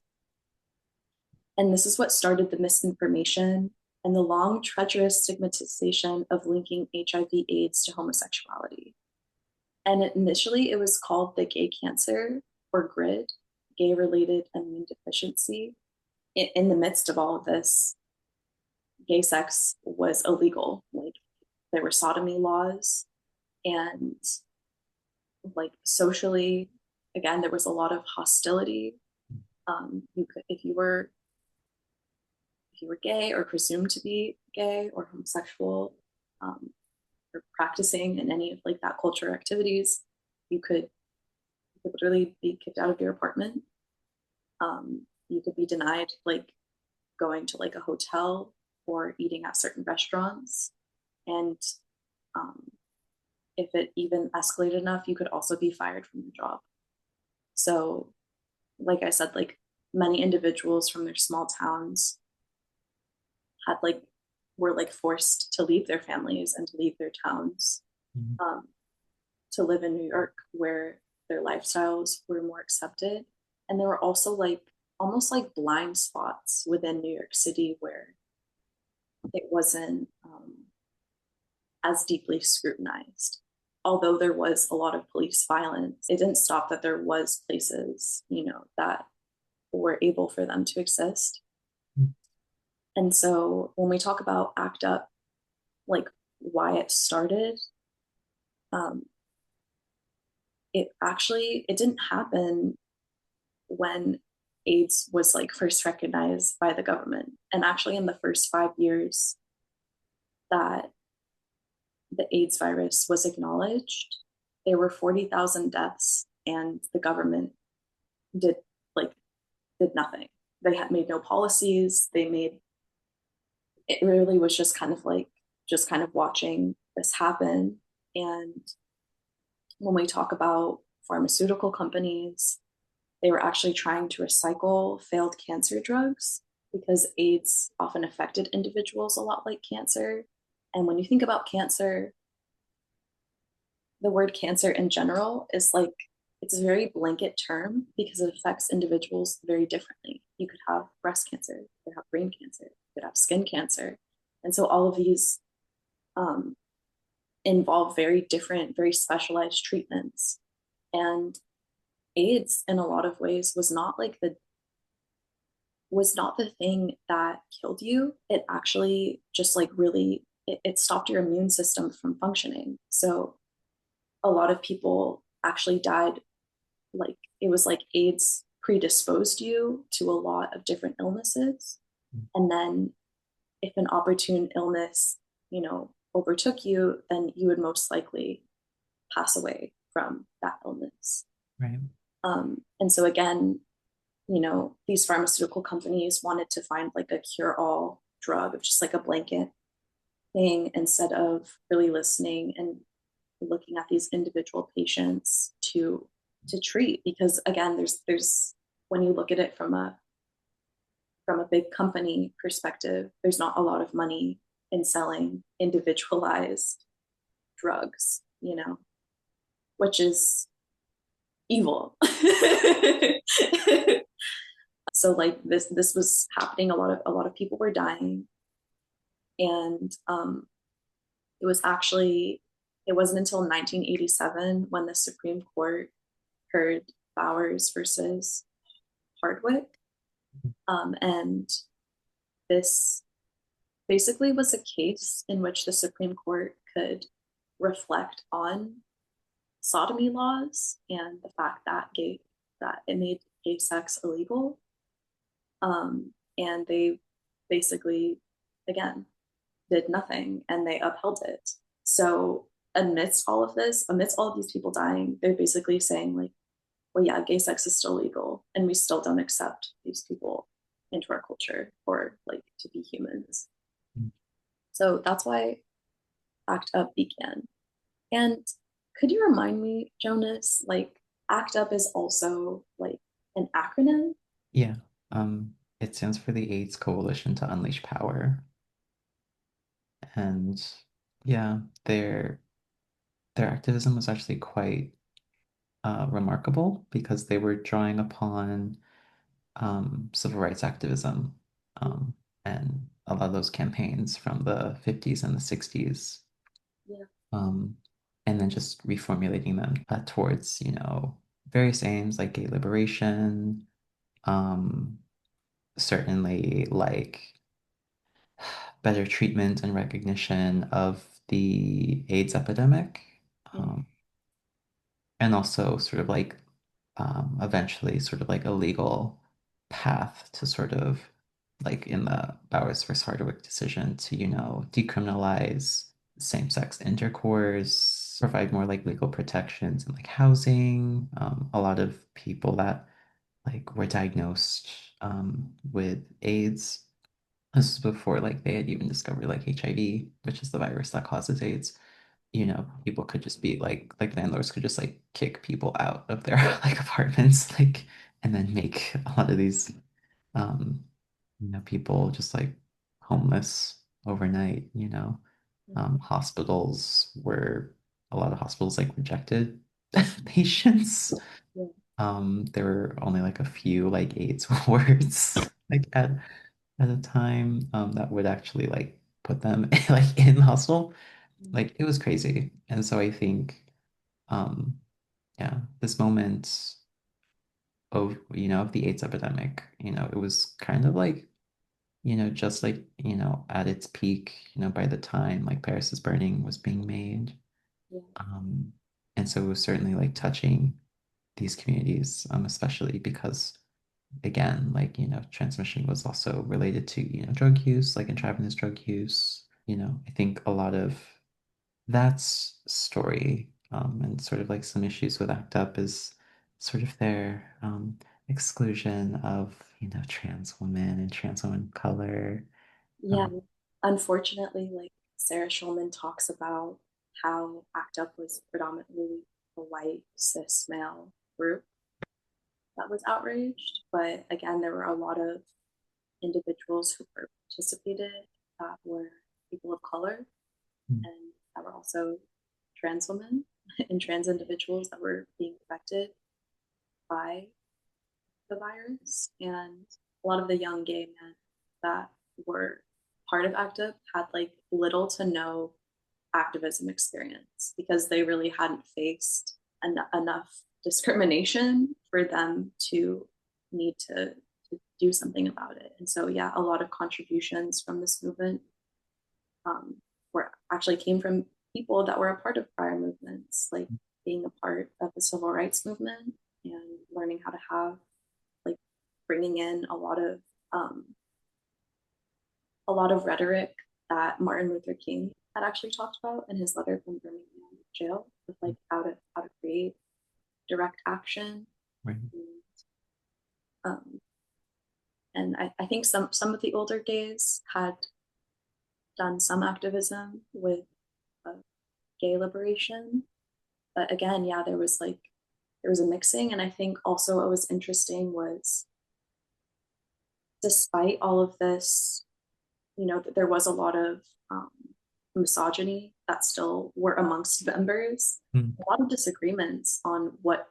And this is what started the misinformation and the long, treacherous stigmatization of linking HIV/AIDS to homosexuality. And initially, it was called the gay cancer or GRID, gay related immune deficiency. In the midst of all of this, gay sex was illegal. Like there were sodomy laws, and like socially, again, there was a lot of hostility. You could, if you were gay or presumed to be gay or homosexual, um, or practicing in any of like that culture activities, you could literally be kicked out of your apartment. You could be denied like going to like a hotel or eating at certain restaurants. And um, if it even escalated enough, you could also be fired from your job. So, like I said, like many individuals from their small towns had like were like forced to leave their families and to leave their towns, Mhm. um, to live in New York, where their lifestyles were more accepted. And there were also like almost like blind spots within New York City where it wasn't as deeply scrutinized. Although there was a lot of police violence, it didn't stop that there was places, that were able for them to exist. And so when we talk about ACT UP, like why it started, um, it didn't happen when AIDS was like first recognized by the government. And actually in the first 5 years that the AIDS virus was acknowledged, there were 40,000 deaths and the government did like did nothing. They had made no policies. It really was just kind of watching this happen. And when we talk about pharmaceutical companies, they were actually trying to recycle failed cancer drugs because AIDS often affected individuals a lot like cancer. And when you think about cancer, the word cancer in general is like it's a very blanket term because it affects individuals very differently. You could have breast cancer, you could have brain cancer, you could have skin cancer. And so all of these um, involve very different, very specialized treatments. And AIDS in a lot of ways was not the thing that killed you. It actually just like really it stopped your immune system from functioning. So a lot of people actually died, like it was like AIDS predisposed you to a lot of different illnesses. And then if an opportune illness, overtook you, then you would most likely pass away from that illness. Right. And so again, these pharmaceutical companies wanted to find like a cure-all drug of just like a blanket thing instead of really listening and looking at these individual patients to treat, because again, there's when you look at it from a big company perspective, there's not a lot of money in selling individualized drugs, which is evil. So like this was happening. A lot of people were dying, and it wasn't until 1987 when the Supreme Court heard Bowers versus Hardwick, and this basically was a case in which the Supreme Court could reflect on sodomy laws and the fact that it made gay sex illegal, and they basically again did nothing and they upheld it. So amidst all of these people dying, they're basically saying like, well, yeah, gay sex is still legal, and we still don't accept these people into our culture or like to be humans. So that's why ACT UP began. And could you remind me, Jonas, like ACT UP is also like an acronym? Yeah. It stands for the AIDS Coalition to Unleash Power. And yeah, their activism was actually quite remarkable because they were drawing upon civil rights activism, and a lot of those campaigns from the 50s and the 60s, Yeah. um, and then just reformulating them towards, various aims like gay liberation, um, certainly like better treatment and recognition of the AIDS epidemic, Mm. um, and also sort of like eventually sort of like a legal path to sort of like in the Bowers versus Hardwick decision to, decriminalize same-sex intercourse, provide more like legal protections and like housing. A lot of people that like were diagnosed with AIDS. This is before like they had even discovered like HIV, which is the virus that causes AIDS. People could just be like landlords could just like kick people out of their like apartments, like, and then make a lot of these um, people just like homeless overnight. Hospitals were a lot of hospitals like rejected patients. Yeah. There were only like a few like AIDS wards like at a time that would actually like put them like in the hospital. Mm. Like it was crazy. And so I think um yeah, this moment of of the AIDS epidemic, it was kind of like, just like, at its peak, by the time like Paris is Burning was being made. Yeah. Um and so it was certainly like touching these communities, especially because again, like, transmission was also related to, drug use, like intravenous drug use. I think a lot of that's story, and sort of like some issues with ACT UP is sort of their exclusion of, trans women and trans women of color. Yeah. Unfortunately, like Sarah Schulman talks about how ACT UP was predominantly a white cis male group that was outraged. But again, there were a lot of individuals who participated that were people of color Mm. and that were also trans women and trans individuals that were being affected by the virus. And a lot of the young gay men that were part of ACT UP had like little to no activism experience because they really hadn't faced enough discrimination for them to need to do something about it. And so, yeah, a lot of contributions from this movement were actually came from people that were a part of prior movements, like being a part of the civil rights movement and learning how to have like bringing in a lot of rhetoric that Martin Luther King had actually talked about in his letter from Birmingham jail. of like how to create direct action. Right. Um, and I think some of the older gays had done some activism with uh, gay liberation, but again, yeah, there was a mixing. And I think also what was interesting was, despite all of this, there was a lot of um, misogyny that still were amongst members, Mm. a lot of disagreements on what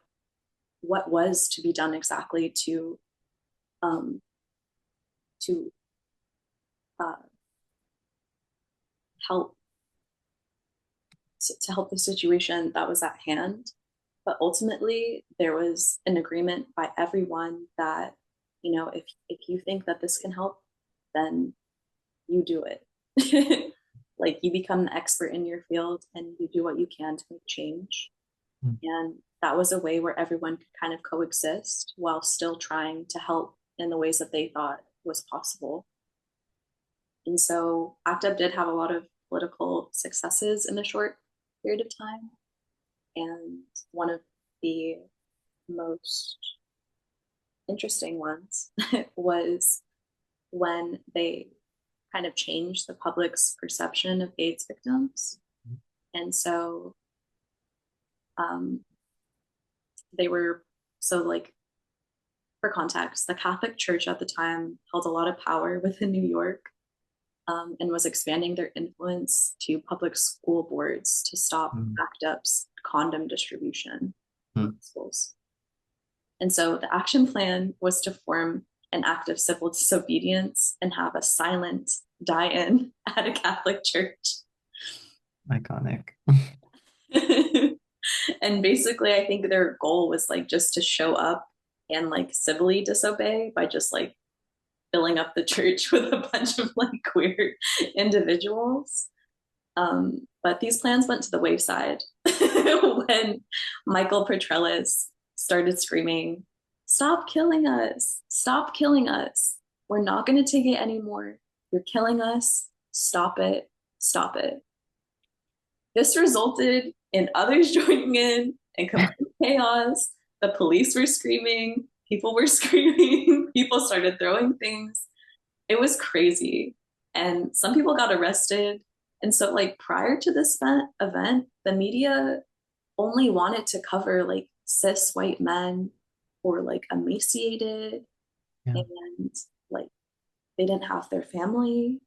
was to be done exactly um, to uh, help to help the situation that was at hand. But ultimately, there was an agreement by everyone that, if you think that this can help, then you do it. Like, you become the expert in your field and you do what you can to make change. Mm. And that was a way where everyone could kind of coexist while still trying to help in the ways that they thought was possible. And so ACT UP did have a lot of political successes in a short period of time. And one of the most interesting ones was when they kind of changed the public's perception of AIDS victims. And so um, they were, so like, for context, the Catholic Church at the time held a lot of power within New York, and was expanding their influence to public school boards to stop Mm. ACT UP's condom distribution in Mm. schools. And so the action plan was to form an act of civil disobedience and have a silent die-in at a Catholic church. Iconic. And basically, I think their goal was like just to show up and like civilly disobey by just like filling up the church with a bunch of like queer individuals. But these plans went to the wayside when Michael Petrellis started screaming, "Stop killing us! Stop killing us! We're not going to take it anymore. You're killing us. Stop it. Stop it." This resulted in others joining in and complete chaos. The police were screaming, people were screaming, people started throwing things. It was crazy. And some people got arrested. And so, like, prior to this event, the media only wanted to cover like cis white men or like emaciated, Yeah. and like they didn't have their family,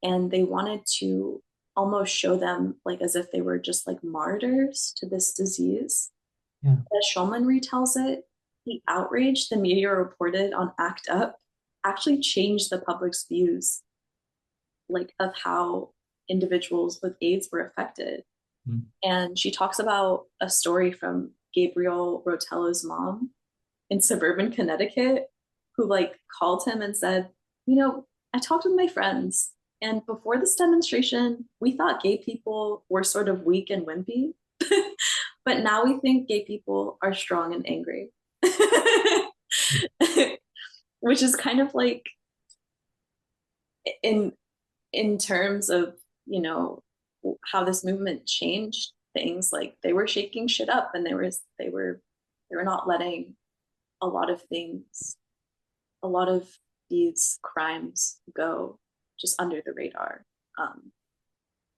and they wanted to almost show them like as if they were just like martyrs to this disease. Yeah. As Schulman retells it, the outrage the media reported on ACT UP actually changed the public's views, like, of how individuals with AIDS were affected. Mm. And she talks about a story from Gabriel Rotello's mom in suburban Connecticut, who like called him and said, I talked with my friends, and before this demonstration, we thought gay people were sort of weak and wimpy, but now we think gay people are strong and angry. Which is kind of like, in terms of, you know, how this movement changed things, like they were shaking shit up, and they were not letting a lot of things, a lot of these crimes go just under the radar. Um,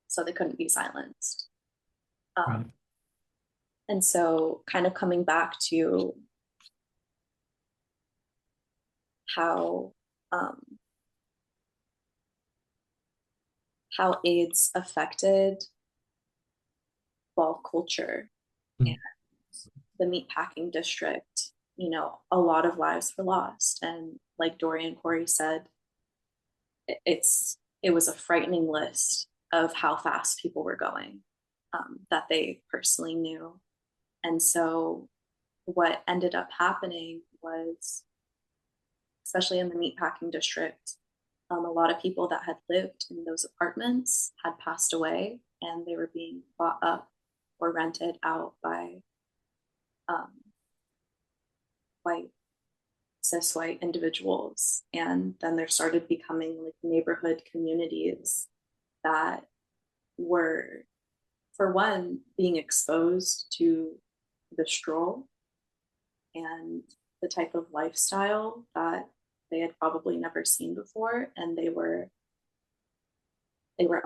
so they couldn't be silenced. Right. And so, kind of coming back to how um, how AIDS affected ball culture and Mm. the meatpacking district, a lot of lives were lost. And like Dorian Corey said, it was a frightening list of how fast people were going, that they personally knew. And so what ended up happening was, especially in the meatpacking district, a lot of people that had lived in those apartments had passed away, and they were being bought up or rented out by um, white, cis white individuals. And then there started becoming like neighborhood communities that were for one, being exposed to the Stroll and the type of lifestyle that they had probably never seen before, and they were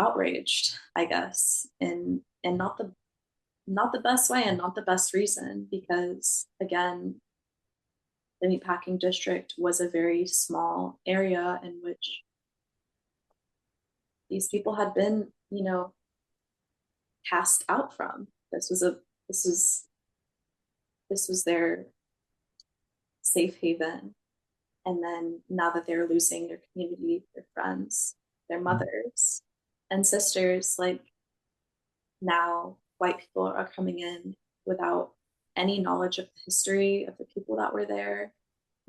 outraged, I guess, in not the best way and not the best reason, because again, the meatpacking district was a very small area in which these people had been, cast out from. This was a this was this was their safe haven. And then now that they're losing their community, their friends, their mothers and sisters, like now white people are coming in without any knowledge of the history of the people that were there,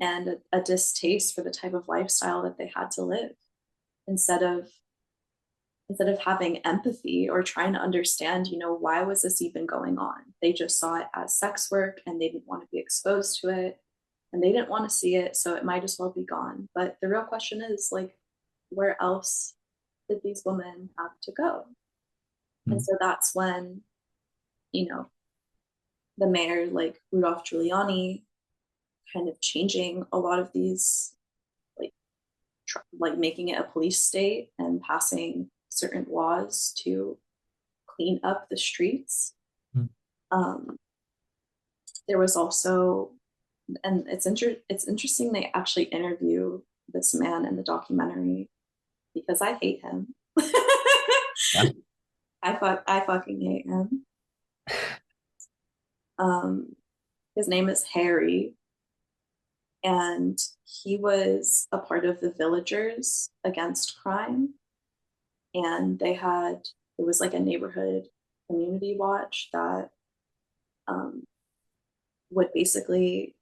and a distaste for the type of lifestyle that they had to live, instead of having empathy or trying to understand, why was this even going on. They just saw it as sex work and they didn't want to be exposed to it, and they didn't want to see it, so it might as well be gone. But the real question is, like, where else did these women have to go? And so that's when, the mayor, like Rudolph Giuliani, kind of changing a lot of these, like, making it a police state and passing certain laws to clean up the streets. Um, there was also, and it's interesting, they actually interview this man in the documentary, because I hate him. Yeah. I fucking hate him. His name is Harry, and he was a part of the Villagers Against Crime, and it was like a neighborhood community watch that would basically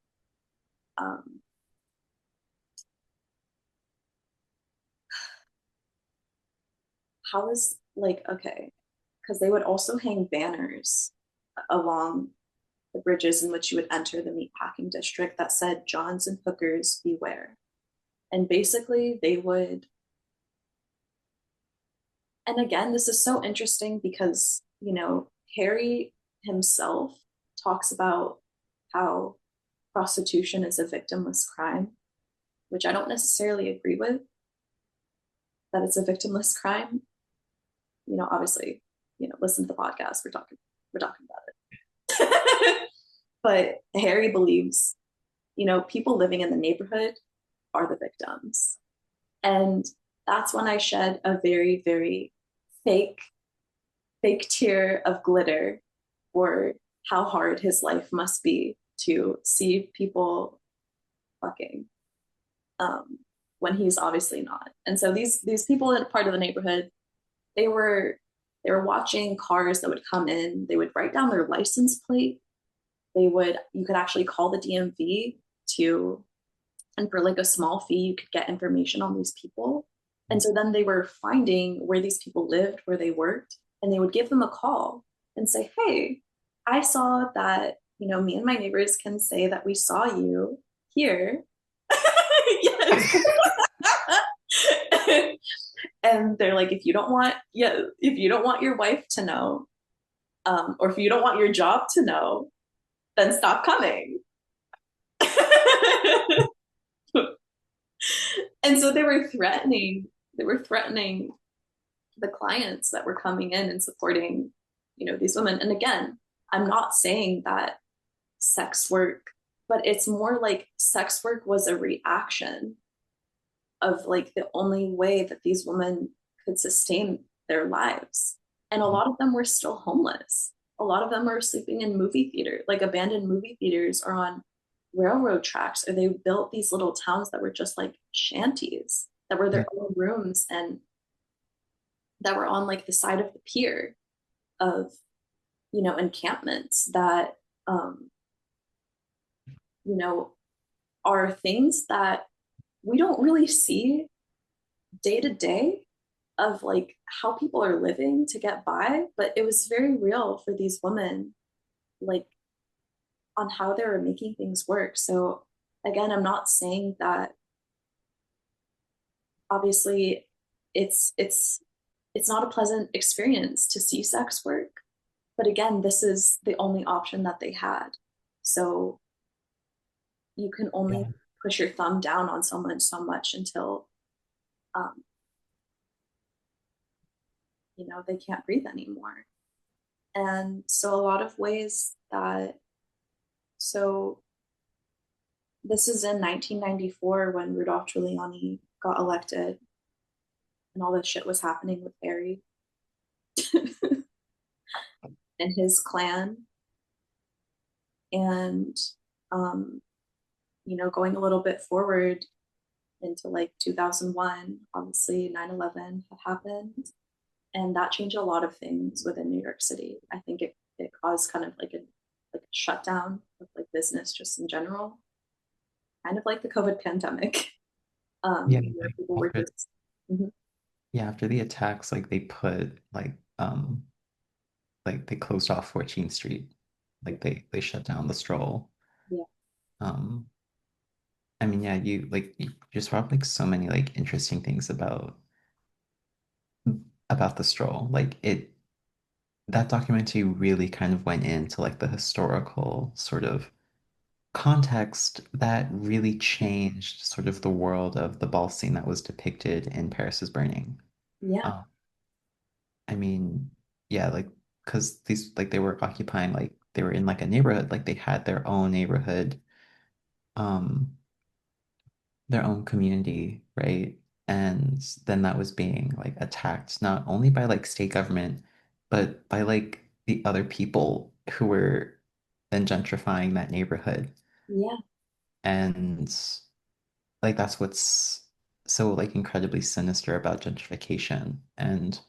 how is, like, okay, because they would also hang banners along the bridges in which you would enter the meatpacking district that said "Johns and hookers beware." And basically they would, and again, this is so interesting because, Harry himself talks about how prostitution is a victimless crime, which I don't necessarily agree with, that it's a victimless crime. Obviously, listen to the podcast. We're talking about it. But Harry believes, people living in the neighborhood are the victims. And that's when I shed a very, very fake tear of glitter for how hard his life must be to see people fucking, when he's obviously not. And so these people in part of the neighborhood, they were watching cars that would come in. They would write down their license plate. You could actually call the DMV and for like a small fee, you could get information on these people. And so then they were finding where these people lived, where they worked, and they would give them a call and say, "Hey, I saw that, me and my neighbors can say that we saw you here." Yes. And they're like, if you don't want your wife to know, or if you don't want your job to know, then stop coming. And so they were threatening the clients that were coming in and supporting, these women. And again, I'm not saying that sex work, but it's more like sex work was a reaction of, like, the only way that these women could sustain their lives. And a lot of them were still homeless. A lot of them were sleeping in movie theaters, like abandoned movie theaters, or on railroad tracks, or they built these little towns that were just like shanties that were their own rooms, and that were on like the side of the pier of, encampments that, you know, are things that we don't really see day to day, of like how people are living to get by, but it was very real for these women, like, on how they were making things work. So again, I'm not saying that, obviously, it's not a pleasant experience to see sex work, but again, this is the only option that they had. So you can only Yeah. push your thumb down on someone so much until um, they can't breathe anymore. And so a lot of ways that so this is in 1994 when Rudolph Giuliani got elected and all this shit was happening with Barry and his clan. And, um, going a little bit forward into like 2001, obviously 9/11 had happened. And that changed a lot of things within New York City. I think it caused kind of like a shutdown of like business just in general, kind of like the COVID pandemic, Yeah, where like people were after just, mhm, yeah, after the attacks, like they put like they closed off 14th Street. yeah, Like they shut down the Stroll. yeah, Um I mean, yeah, you just brought up like so many like interesting things about the Stroll. Like it that documentary really kind of went into like the historical sort of context that really changed sort of the world of the ball scene that was depicted in Paris is Burning. yeah, Um, I mean, yeah, like because these like they were occupying like they were in like a neighborhood, like they had um, their own community, right? And then that was being like attacked not only by like state government, but by like the other people who were then gentrifying that neighborhood. yeah, And like that's what's so like incredibly sinister about gentrification. And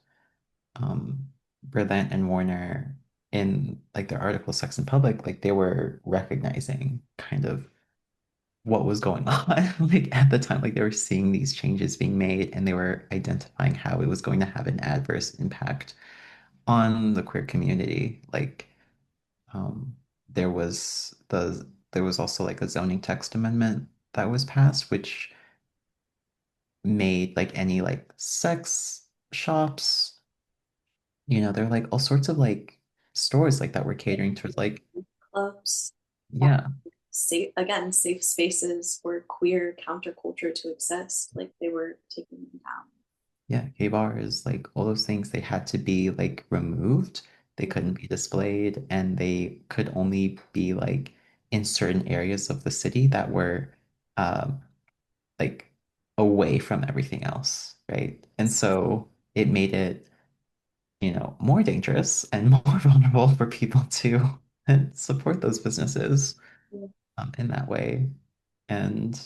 Berlant and Warner in like their article Sex in Public, like they were recognizing kind of what was going on like at the time, like they were seeing these changes being made and they were identifying how it was going to have an adverse impact on the queer community. Like um there was also like a zoning text amendment that was passed, which made like any like sex shops, there are like all sorts of like stores like that were catering to like, clubs, yeah, safe again, safe spaces for queer counterculture to exist. Like they were taking them down. yeah, gay bars, like all those things, they had to be like removed. They couldn't be displayed, and they could only be like in certain areas of the city that were um like away from everything else, right? And so it made it, more dangerous and more vulnerable for people to support those businesses Yeah, in that way. And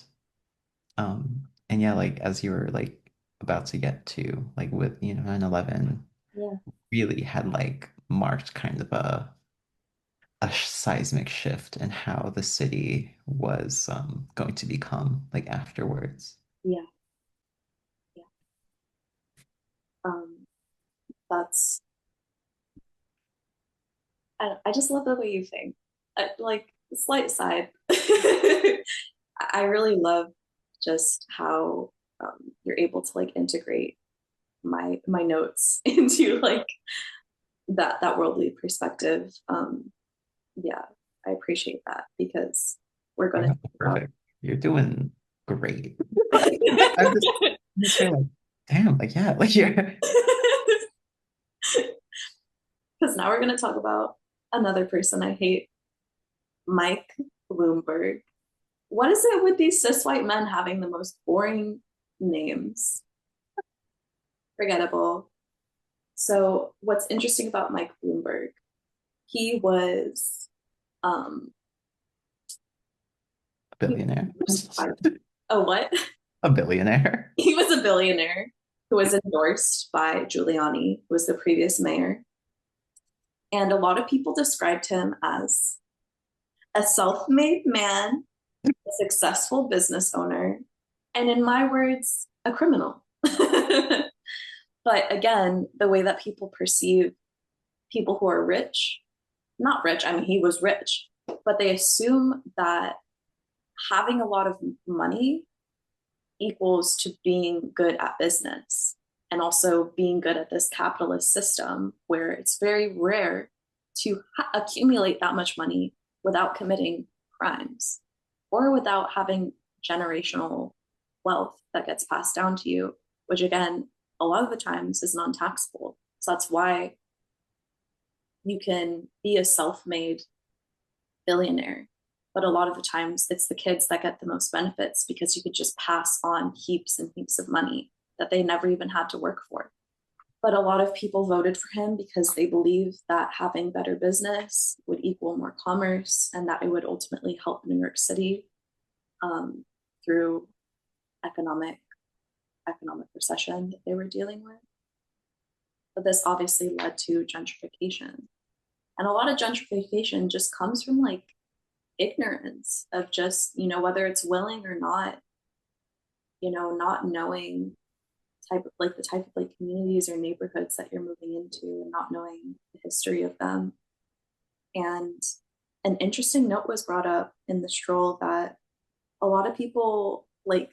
yeah, like as you were like about to get to like with 9/11 yeah, really had like marked kind of a seismic shift in how the city was going to become like afterwards. yeah, yeah. Um, that's I just love the way you think. Like slight side. I really love just how you're able to like integrate my notes into like that worldly perspective. Yeah, I appreciate that because we're going to Yeah, talk about perfect. You're doing great. I'm just here like, damn, like yeah, like you're because now we're going to talk about another person I hate, Mike Bloomberg. What is it with these cis white men having the most boring names? Forgettable. So, what's interesting about Mike Bloomberg? He was um, a he was billionaire. endorsed by oh what? A billionaire. He was a billionaire who was endorsed by Giuliani, who was the previous mayor, and a lot of people described him as a self-made man, a successful business owner, and in my words, a criminal. But again, the way that people perceive people who are rich, not rich, I mean, he was rich, but they assume that having a lot of money equals to being good at business and also being good at this capitalist system where it's very rare to accumulate that much money without committing crimes or without having generational wealth that gets passed down to you, which again, a lot of the times is non-taxable. So that's why you can be a self-made billionaire, but a lot of the times it's the kids that get the most benefits because you could just pass on heaps and heaps of money that they never even had to work for. But a lot of people voted for him because they believe that having better business would equal more commerce and that it would ultimately help New York City through economic recession that they were dealing with. But this obviously led to gentrification. And a lot of gentrification just comes from like ignorance of just, whether it's willing or not, not knowing the type of like communities or neighborhoods that you're moving into and not knowing the history of them. And an interesting note was brought up in the Stroll that a lot of people like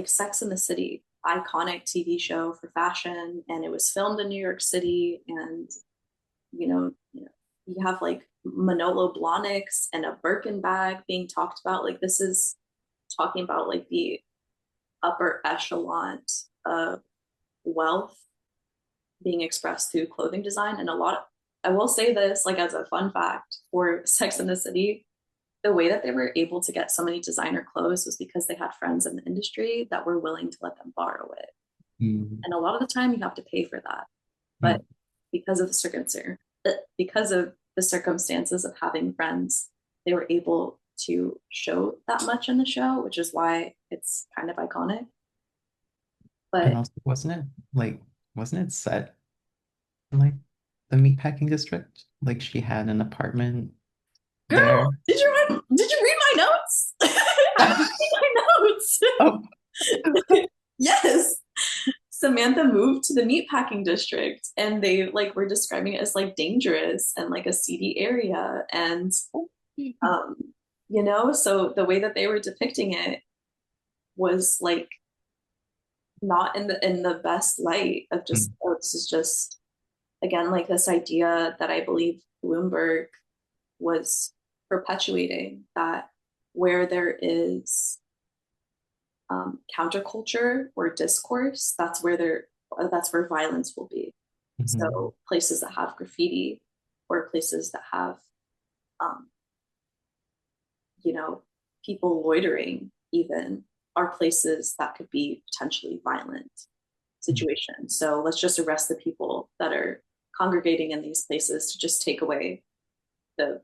Sex and the City, iconic TV show for fashion, and it was filmed in New York City, and you have like Manolo Blahniks and a Birkin bag being talked about. Like this is talking about like the upper echelon of wealth being expressed through clothing design. And I will say this like as a fun fact for Sex and the City, the way that they were able to get so many designer clothes was because they had friends in the industry that were willing to let them borrow it. Mm. And a lot of the time you have to pay for that. But because of the circumstances of having friends, they were able to show that much in the show, which is why it's kind of iconic. And But also, wasn't it set in like the meatpacking district? Like she had an apartment girl, there. did you read my notes? My notes. Oh, Yes. Samantha moved to the meatpacking district and they like were describing it as like dangerous and like a seedy area. And um, so the way that they were depicting it was like not in the best light of just, oh, this is just again like this idea that I believe Bloomberg was perpetuating, that where there is counterculture or discourse, that's where violence will be. Mhm. So places that have graffiti or places that have, um, people loitering even are places that could be potentially violent situations. So let's just arrest the people that are congregating in these places to just take away the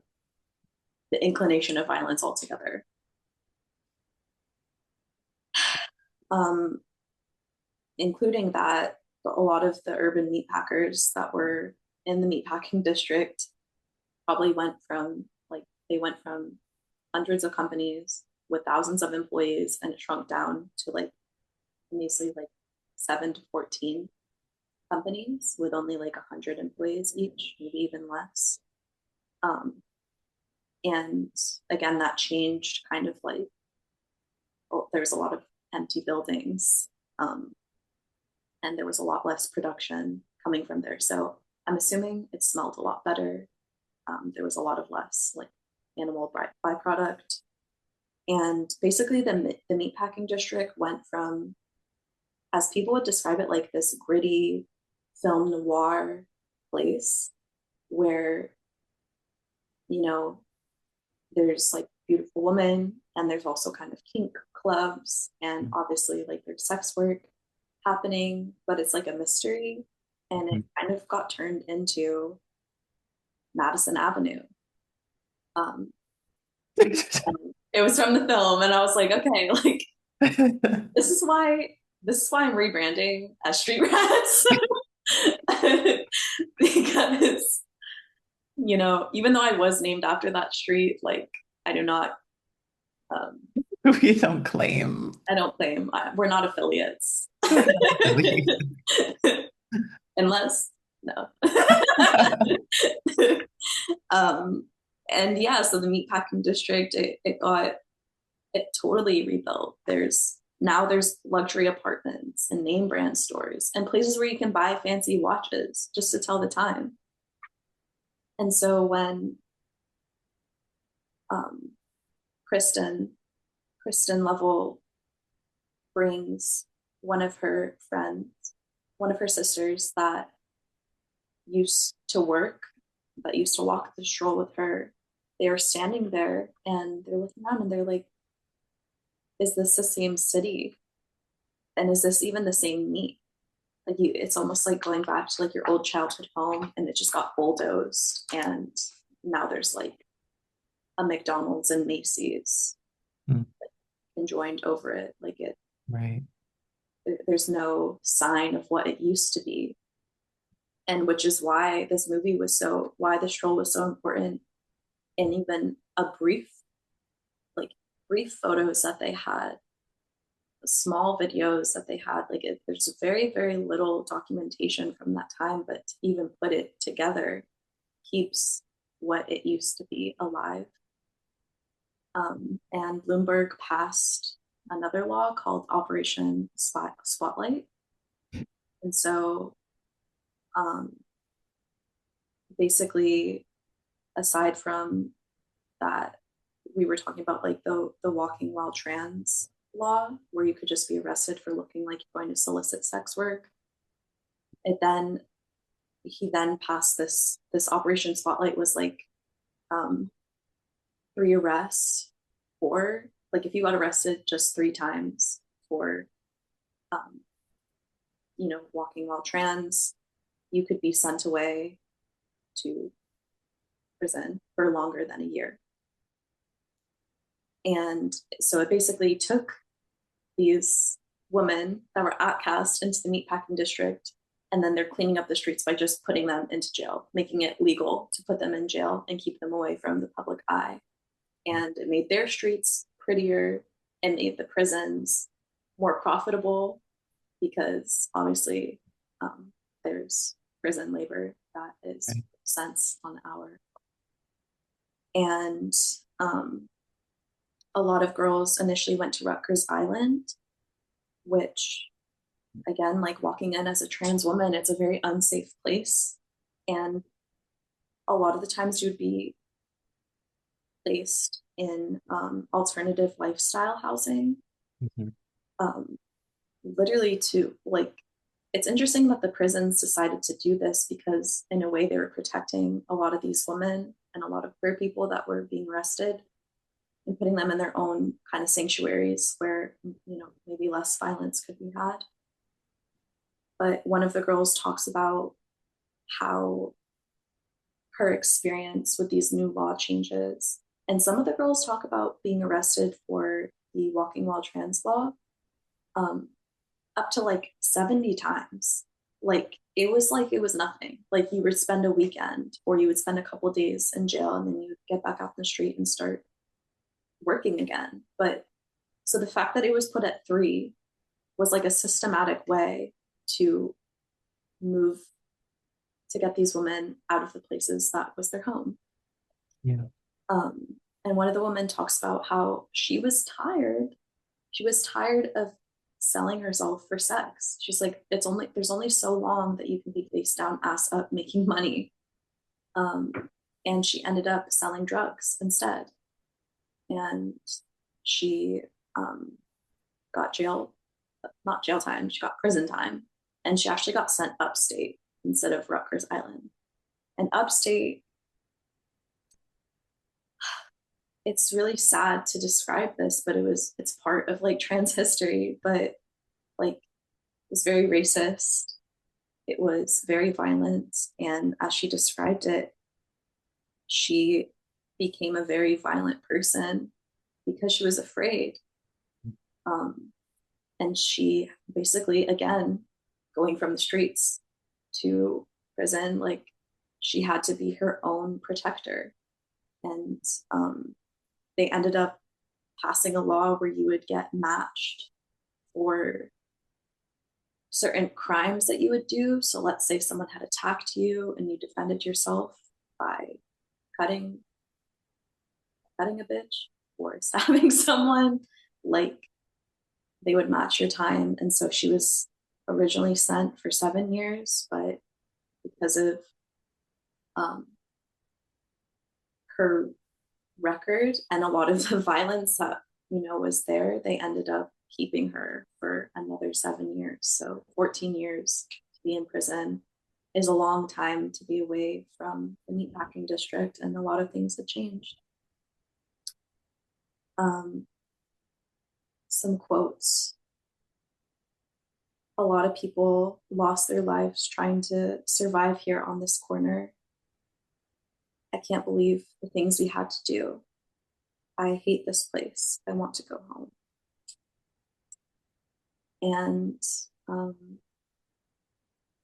inclination of violence altogether. Um, Including that, a lot of the urban meat packers that were in the meatpacking district probably went from hundreds of companies with thousands of employees, and it shrunk down to like basically like 7 to 14 companies with only like 100 employees each, maybe even less. Um, and again, that changed kind of like, well, there's a lot of empty buildings, um, and there was a lot less production coming from there. So I'm assuming it smelled a lot better. There was a lot of less like animal byproduct. And basically the meatpacking district went from, as people would describe it, like this gritty film noir place where, you know, there's like beautiful women and there's also kind of kink clubs and obviously like there's sex work happening, but it's like a mystery. And it kind of got turned into Madison Avenue. Um, it was from the film, and I was like, okay, like this is why I'm rebranding as Street Rats. Because even though I was named after that street, like I do not um We don't claim. I don't claim, we're not affiliates. Unless no. um and yeah, so the meatpacking district, it totally rebuilt. There's luxury apartments and name brand stores and places where you can buy fancy watches just to tell the time. And so when um, Kristen, Kristen Lovell brings one of her friends, one of her sisters that used to work, that used to walk the stroll with her, they were standing there and they're looking around and they're like, is this the same city? And is this even the same meat? Like you, it's almost like going back to like your old childhood home and it just got bulldozed and now there's like a McDonald's and Macy's Mm. conjoined over it. Like it, Right. there's no sign of what it used to be. And which is why this movie was so, why the stroll was so important. And even a like brief photos that they had, small videos that they had, like there's very, very little documentation from that time, but to even put it together keeps what it used to be alive. And Bloomberg passed another law called Operation Spotlight. And so um, basically, aside from that, we were talking about like the walking while trans law, where you could just be arrested for looking like you're going to solicit sex work. It then he then passed this Operation Spotlight was like um, 3 arrests, or like if you got arrested just 3 times for um, walking while trans, you could be sent away to prison for longer than a year. And so it basically took these women that were outcast into the meatpacking district, and then they're cleaning up the streets by just putting them into jail, making it legal to put them in jail and keep them away from the public eye. And it made their streets prettier and made the prisons more profitable because obviously there's prison labor that is Right. cents on the hour. And a lot of girls initially went to Rutgers Island, which, again, like walking in as a trans woman, it's a very unsafe place. And a lot of the times you'd be placed in alternative lifestyle housing, Mhm. um, literally to like, it's interesting that the prisons decided to do this because in a way they were protecting a lot of these women and a lot of queer people that were being arrested and putting them in their own kind of sanctuaries where maybe less violence could be had. But one of the girls talks about how her experience with these new law changes, and some of the girls talk about being arrested for the walking while trans law um, up to like 70 times. Like it was nothing. Like you would spend a weekend or you would spend a couple of days in jail and then you would get back out in the street and start working again. But so the fact that it was put at 3 was like a systematic way to move to get these women out of the places that was their home. Yeah. Um, and one of the women talks about how she was tired. She was tired of selling herself for sex. She's like, there's only so long that you can be face down, ass up, making money. Um, and she ended up selling drugs instead. And she got not jail time, she got prison time. And she actually got sent upstate instead of Rutgers Island. And upstate, it's really sad to describe this, but it's part of like trans history, but like it was very racist. It was very violent. And as she described it, she became a very violent person because she was afraid. Um, and she basically, again, going from the streets to prison, like she had to be her own protector. And they ended up passing a law where you would get matched for certain crimes that you would do. So let's say someone had attacked you and you defended yourself by cutting cutting a bitch or stabbing someone, like they would match your time. And so she was originally sent for 7 years, but because of um, her record and a lot of the violence that was there, they ended up keeping her for another 7 years. So 14 years to be in prison is a long time to be away from the meatpacking district, and a lot of things have changed. Um, some quotes. A lot of people lost their lives trying to survive here on this corner. I can't believe the things we had to do. I hate this place. I want to go home. And um,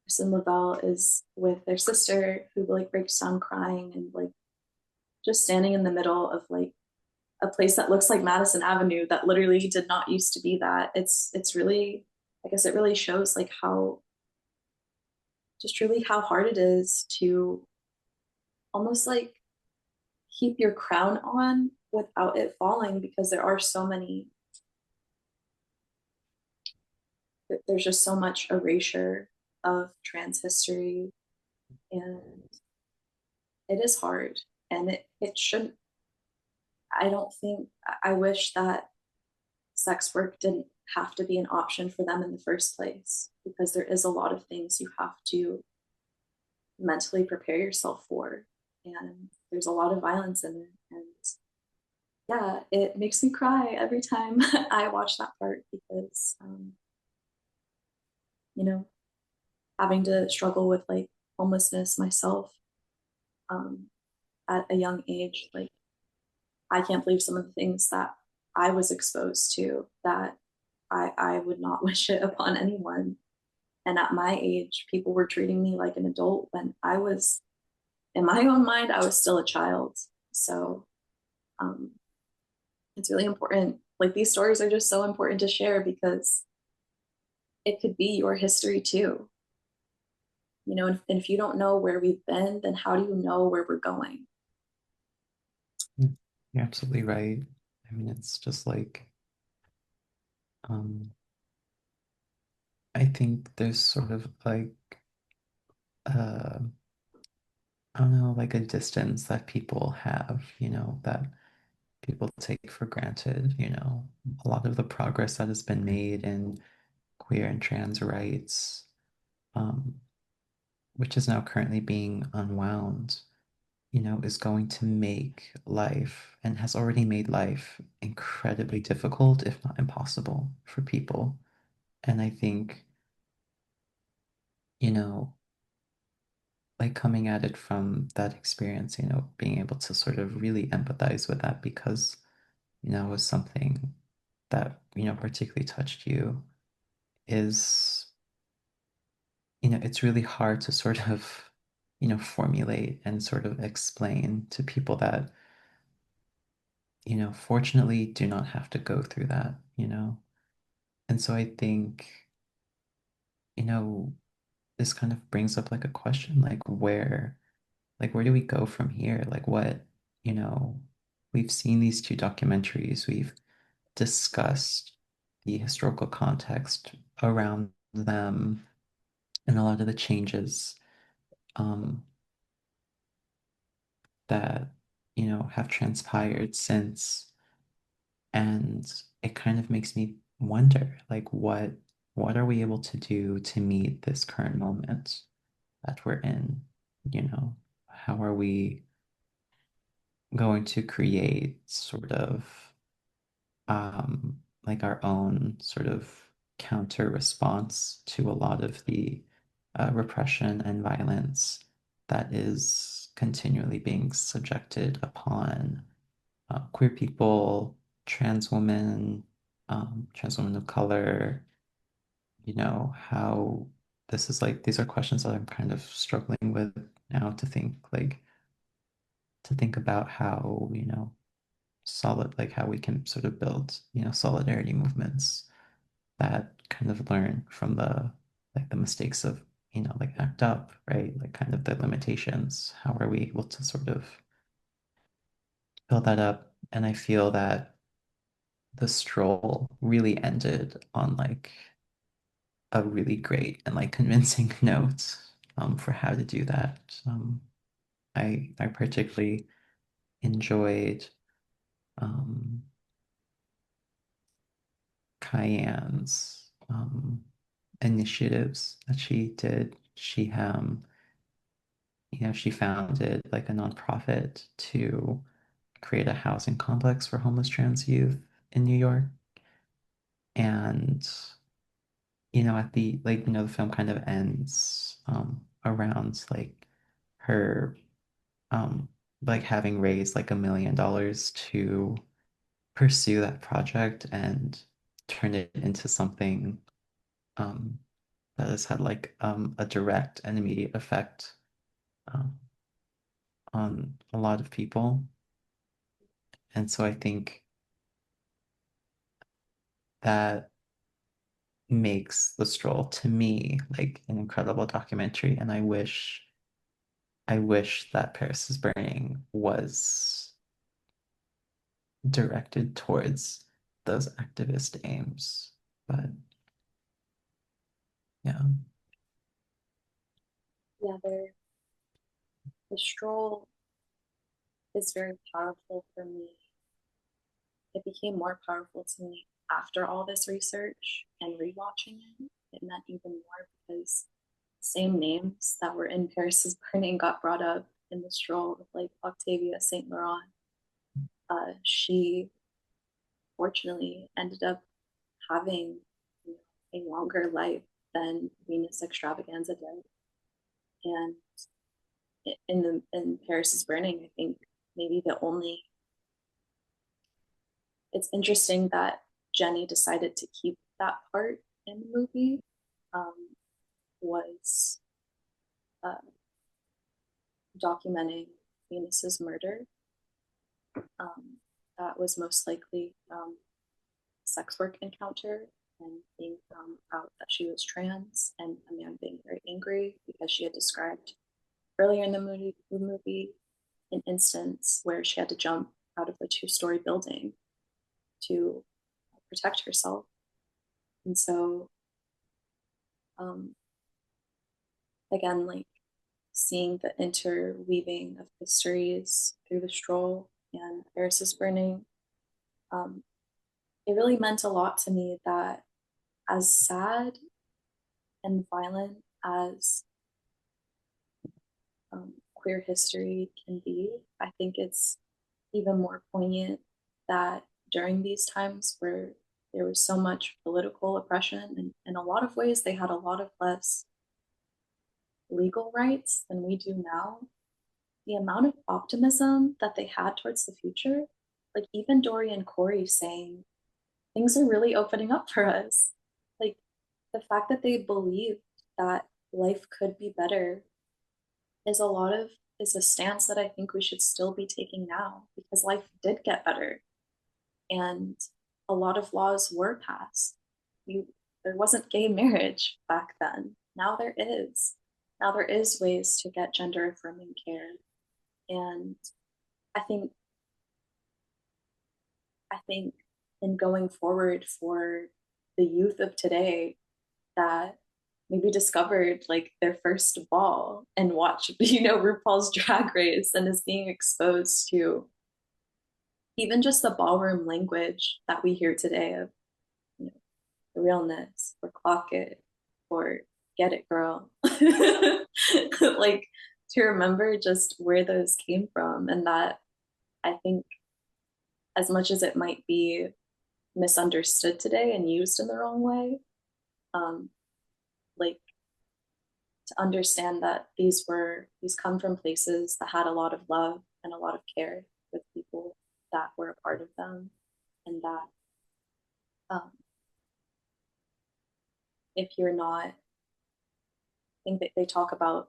Kristen Lavelle is with their sister, who like breaks down crying and like just standing in the middle of like a place that looks like Madison Avenue that literally did not used to be that. It's really, I guess it really shows like how just really how hard it is to almost like keep your crown on without it falling, because there are so many, there's just so much erasure of trans history, and it is hard, and it shouldn't. I don't think, I wish that sex work didn't have to be an option for them in the first place, because there is a lot of things you have to mentally prepare yourself for, and there's a lot of violence in it. And yeah, it makes me cry every time I watch that part, because you know, having to struggle with like homelessness myself um, at a young age, like I can't believe some of the things that I was exposed to, that I would not wish it upon anyone. And at my age, people were treating me like an adult when I was, in my own mind, I was still a child. So um, it's really important. Like these stories are just so important to share, because it could be your history too. And if you don't know where we've been, then how do you know where we're going? You're absolutely right. I mean, it's just like, um, I think there's sort of like, uh, I don't know, like a distance that people have, that people take for granted, a lot of the progress that has been made in queer and trans rights, um, which is now currently being unwound, is going to make life and has already made life incredibly difficult, if not impossible, for people. And I think, you know, like coming at it from that experience, being able to sort of really empathize with that because, it was something that, particularly touched you is, it's really hard to sort of, formulate and sort of explain to people that, fortunately do not have to go through that. And so I think, you know, this kind of brings up like a question, like where do we go from here? Like what, you know, we've seen these two documentaries, we've discussed the historical context around them and a lot of the changes um, that, have transpired since. And it kind of makes me wonder, like, what are we able to do to meet this current moment that we're in? You know, how are we going to create sort of like our own sort of counter response to a lot of the repression and violence that is continually being subjected upon queer people, trans women of color, how this is like, these are questions that I'm kind of struggling with now to think about how, solid, like how we can sort of build, solidarity movements that kind of learn from the mistakes of, like ACT UP, right? Like kind of the limitations. How are we able to sort of build that up? And I feel that the stroll really ended on like a really great and like convincing note for how to do that. I particularly enjoyed um, Cayenne's initiatives that she did. She founded like a nonprofit to create a housing complex for homeless trans youth in New York. And, at the film kind of ends around like her um like having raised like $1 million to pursue that project and turn it into something um that has had like a direct and immediate effect um, on a lot of people. And so I think that makes The Stroll to me like an incredible documentary. And I wish that Paris is Burning was directed towards those activist aims. But yeah. Yeah, the stroll is very powerful for me. It became more powerful to me after all this research and rewatching it. It meant even more because same names that were in Paris's Burning got brought up in the stroll, like Octavia Saint Laurent. She fortunately ended up having, a longer life than Venus Extravaganza did. And in Paris's Burning, I think maybe the only it's interesting that Jenny decided to keep that part in the movie. Um, was uh, documenting Venus's murder. Um, that was most likely sex work encounter and being out that she was trans, and a man being very angry because she had described earlier in the movie an instance where she had to jump out of a two-story building to protect herself. And so, um, again, like seeing the interweaving of histories through the stroll and Eris's Burning, um, it really meant a lot to me that as sad and violent as queer history can be, I think it's even more poignant that during these times where there was so much political oppression, and in a lot of ways they had a lot of less legal rights than we do now, the amount of optimism that they had towards the future, like even Dory and Corey saying things are really opening up for us, like the fact that they believed that life could be better is a stance that I think we should still be taking now, because life did get better and a lot of laws were passed. You There wasn't gay marriage back then. Now there is. Now there is ways to get gender affirming care. And I think I think in going forward for the youth of today that maybe discovered like their first ball and watched, RuPaul's Drag Race and is being exposed to even just the ballroom language that we hear today of, you know, the realness or clock it or get it, girl. Like to remember just where those came from, and that I think as much as it might be misunderstood today and used in the wrong way, um, like to understand that these come from places that had a lot of love and a lot of care with people that were a part of them, and that um, if you're not, I think that they talk about,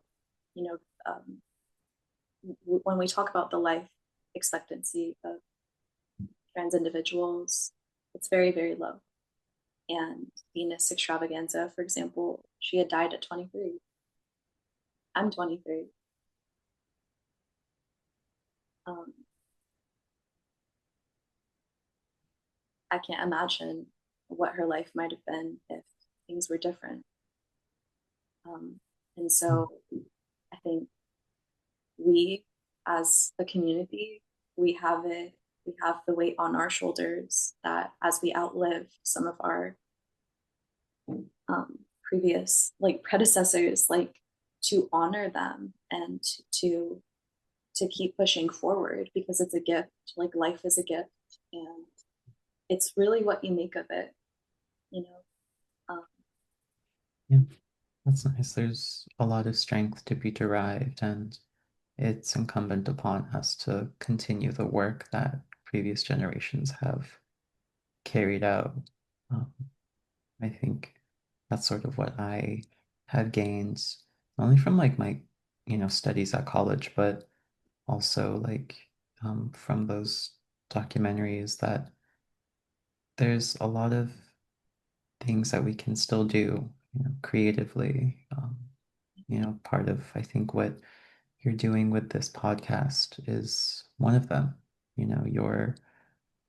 you know, when we talk about the life expectancy of trans individuals, it's very, very low. And Venus Extravaganza, for example, she had died at 23. I'm 23. Um, I can't imagine what her life might have been if things were different. And so I think we as a community we have it, we have the weight on our shoulders that as we outlive some of our previous like predecessors, like to honor them and to keep pushing forward because it's a gift. Like life is a gift, and it's really what you make of it, you know. Yeah, that's nice. There's a lot of strength to be derived, and it's incumbent upon us to continue the work that previous generations have carried out. Um, I think that's sort of what I have gained, not only from like my, studies at college, but also like from those documentaries that there's a lot of things that we can still do, creatively. Part of I think what you're doing with this podcast is one of them. You're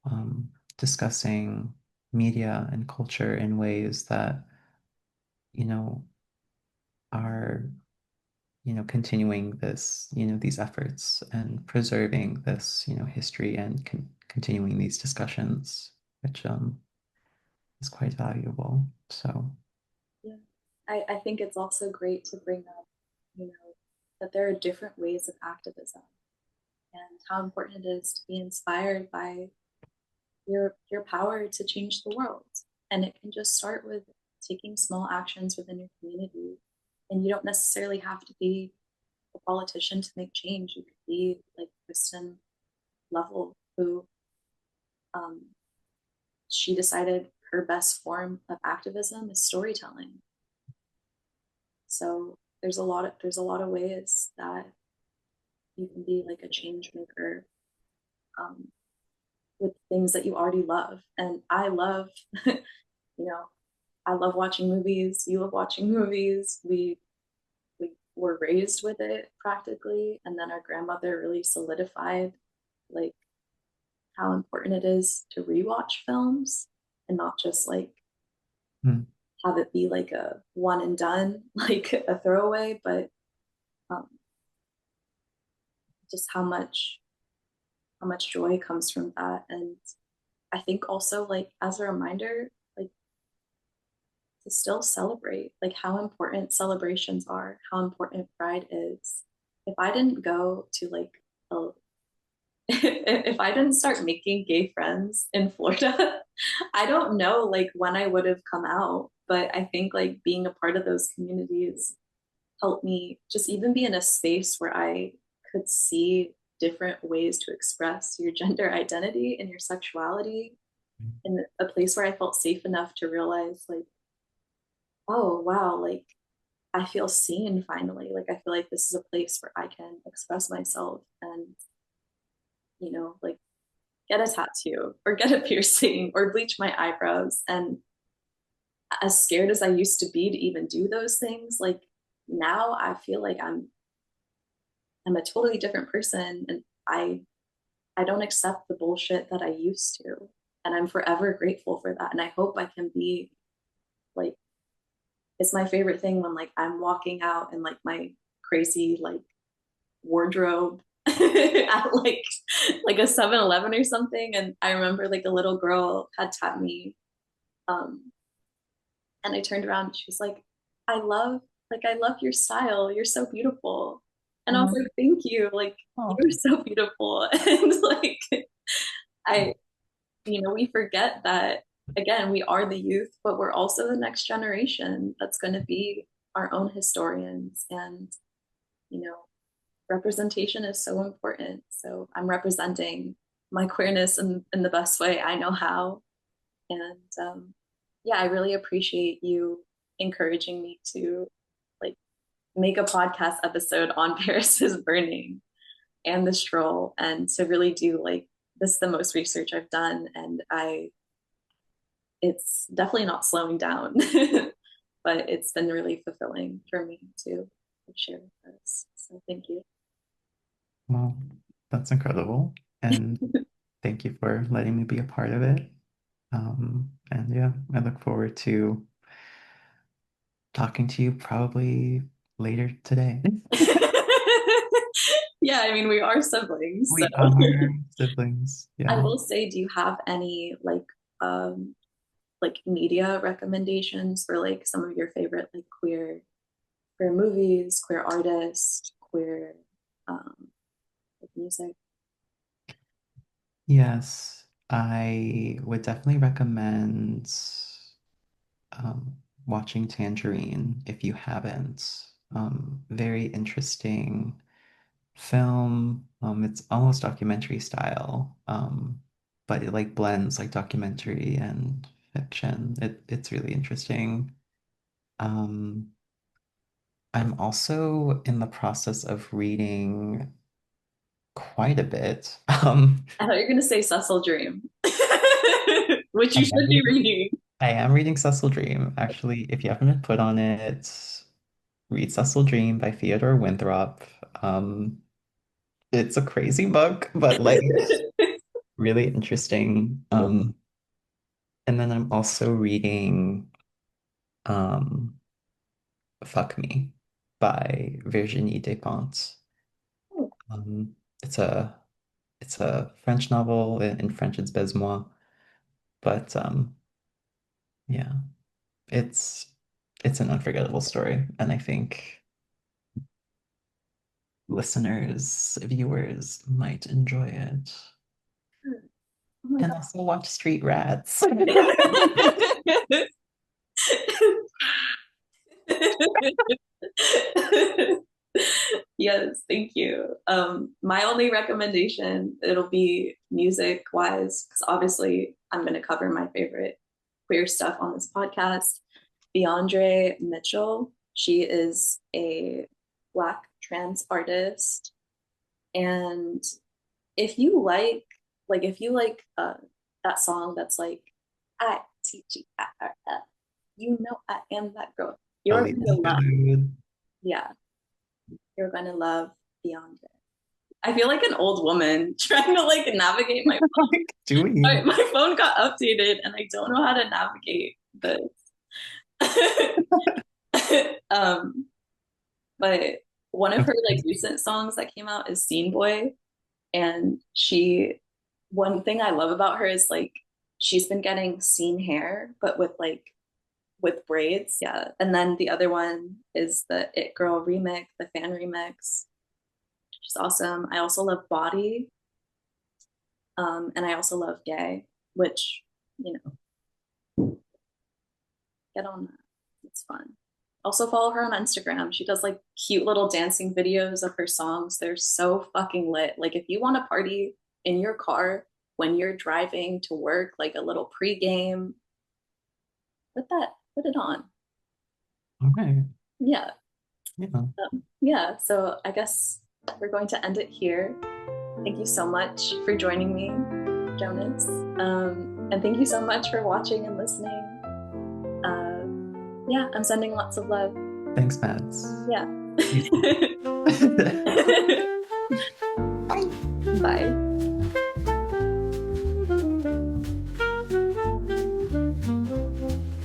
um, discussing media and culture in ways that, you know, are, continuing this, these efforts and preserving this, history and continuing these discussions, which is quite valuable. So, Yeah, I think it's also great to bring up, you know, that there are different ways of activism and how important it is to be inspired by your power to change the world. And it can just start with taking small actions within your community. And you don't necessarily have to be a politician to make change. You could be like Kristen Level, who um, she decided her best form of activism is storytelling. So there's a lot of ways that you can be like a change maker um, with things that you already love. And I love, you know, I love watching movies. You love watching movies. We were raised with it practically, and then our grandmother really solidified like how important it is to rewatch films and not just like mm, have it be like a one and done, like a throwaway, but um, just how much joy comes from that. And I think also like as a reminder, like to still celebrate, like how important celebrations are, how important pride is. If I didn't go to like a if I didn't start making gay friends in Florida, I don't know like when I would have come out. But I think like being a part of those communities helped me just even be in a space where I could see different ways to express your gender identity and your sexuality in a place where I felt safe enough to realize like, oh wow, like I feel seen finally. Like I feel like this is a place where I can express myself and, like get a tattoo or get a piercing or bleach my eyebrows. And as scared as I used to be to even do those things, like now I feel like I'm a totally different person, and I don't accept the bullshit that I used to. And I'm forever grateful for that. And I hope I can be like, it's my favorite thing when like I'm walking out and like my crazy like wardrobe at like a 7-Eleven or something. And I remember like a little girl had tapped me. Um, and I turned around and she was I love your style. You're so beautiful. And I was like, thank you. Like, oh, you're so beautiful. And like, I, we forget that again, we are the youth, but we're also the next generation that's going to be our own historians. And, you know, representation is so important. So I'm representing my queerness in the best way I know how. And yeah, I really appreciate you encouraging me to like make a podcast episode on Paris is Burning and the Stroll, and to really do like this is the most research I've done, and it's definitely not slowing down, but it's been really fulfilling for me to share with us. So thank you. well, that's incredible. And thank you for letting me be a part of it. And yeah, I look forward to talking to you probably later today. Yeah, I mean, we are siblings, so We are siblings. I Yeah. will say, do you have any like media recommendations for like some of your favorite like queer movies, queer artists, queer um like music? Yes, I would definitely recommend watching Tangerine if you haven't. Very interesting film. It's almost documentary style, but it like blends like documentary and fiction. It's really interesting. Um, I'm also in the process of reading quite a bit. I thought you were gonna say Cecil Dream, which I you am should be reading, reading. I am reading Cecil Dream. Actually, if you haven't been put on it, read Cecil Dream by Theodore Winthrop. Um, it's a crazy book, but like really interesting. And then I'm also reading um Fuck Me by Virginie Despentes. Um, it's a it's a French novel. In French it's Baise-moi. But yeah, it's it's an unforgettable story, and I think listeners, viewers might enjoy it. Oh my And also watch Street Rats. god. Yes, thank you. My only recommendation, it'll be music wise, because obviously I'm going to cover my favorite queer stuff on this podcast. Beyondre Mitchell, she is a Black trans artist. And if you if you like that song that's like, I you know I am that girl. You're Totally going the to love, interlude. yeah, you're going to love Beyond It. I feel like an old woman trying to like navigate my Like phone. doing. My phone got updated and I don't know how to navigate this. um, but one of Of her like course. recent songs that came out is Scene Boy. And one thing I love about her is like she's been getting scene hair, but with braids. Yeah. And then the other one is the It Girl remix, the fan remix. She's awesome. I also love Body. And I also love Gay, which, you know, get on that. It's fun. Also follow her on Instagram. She does like cute little dancing videos of her songs. They're so fucking lit. Like if you want to party in your car when you're driving to work, like a little pregame, put it on. Okay. Yeah. Yeah. Yeah. So I guess we're going to end it here. Thank you so much for joining me, Jonas. And thank you so much for watching and listening. Yeah, I'm sending lots of love. Thanks, Mads. Yeah. You too. Bye. Bye.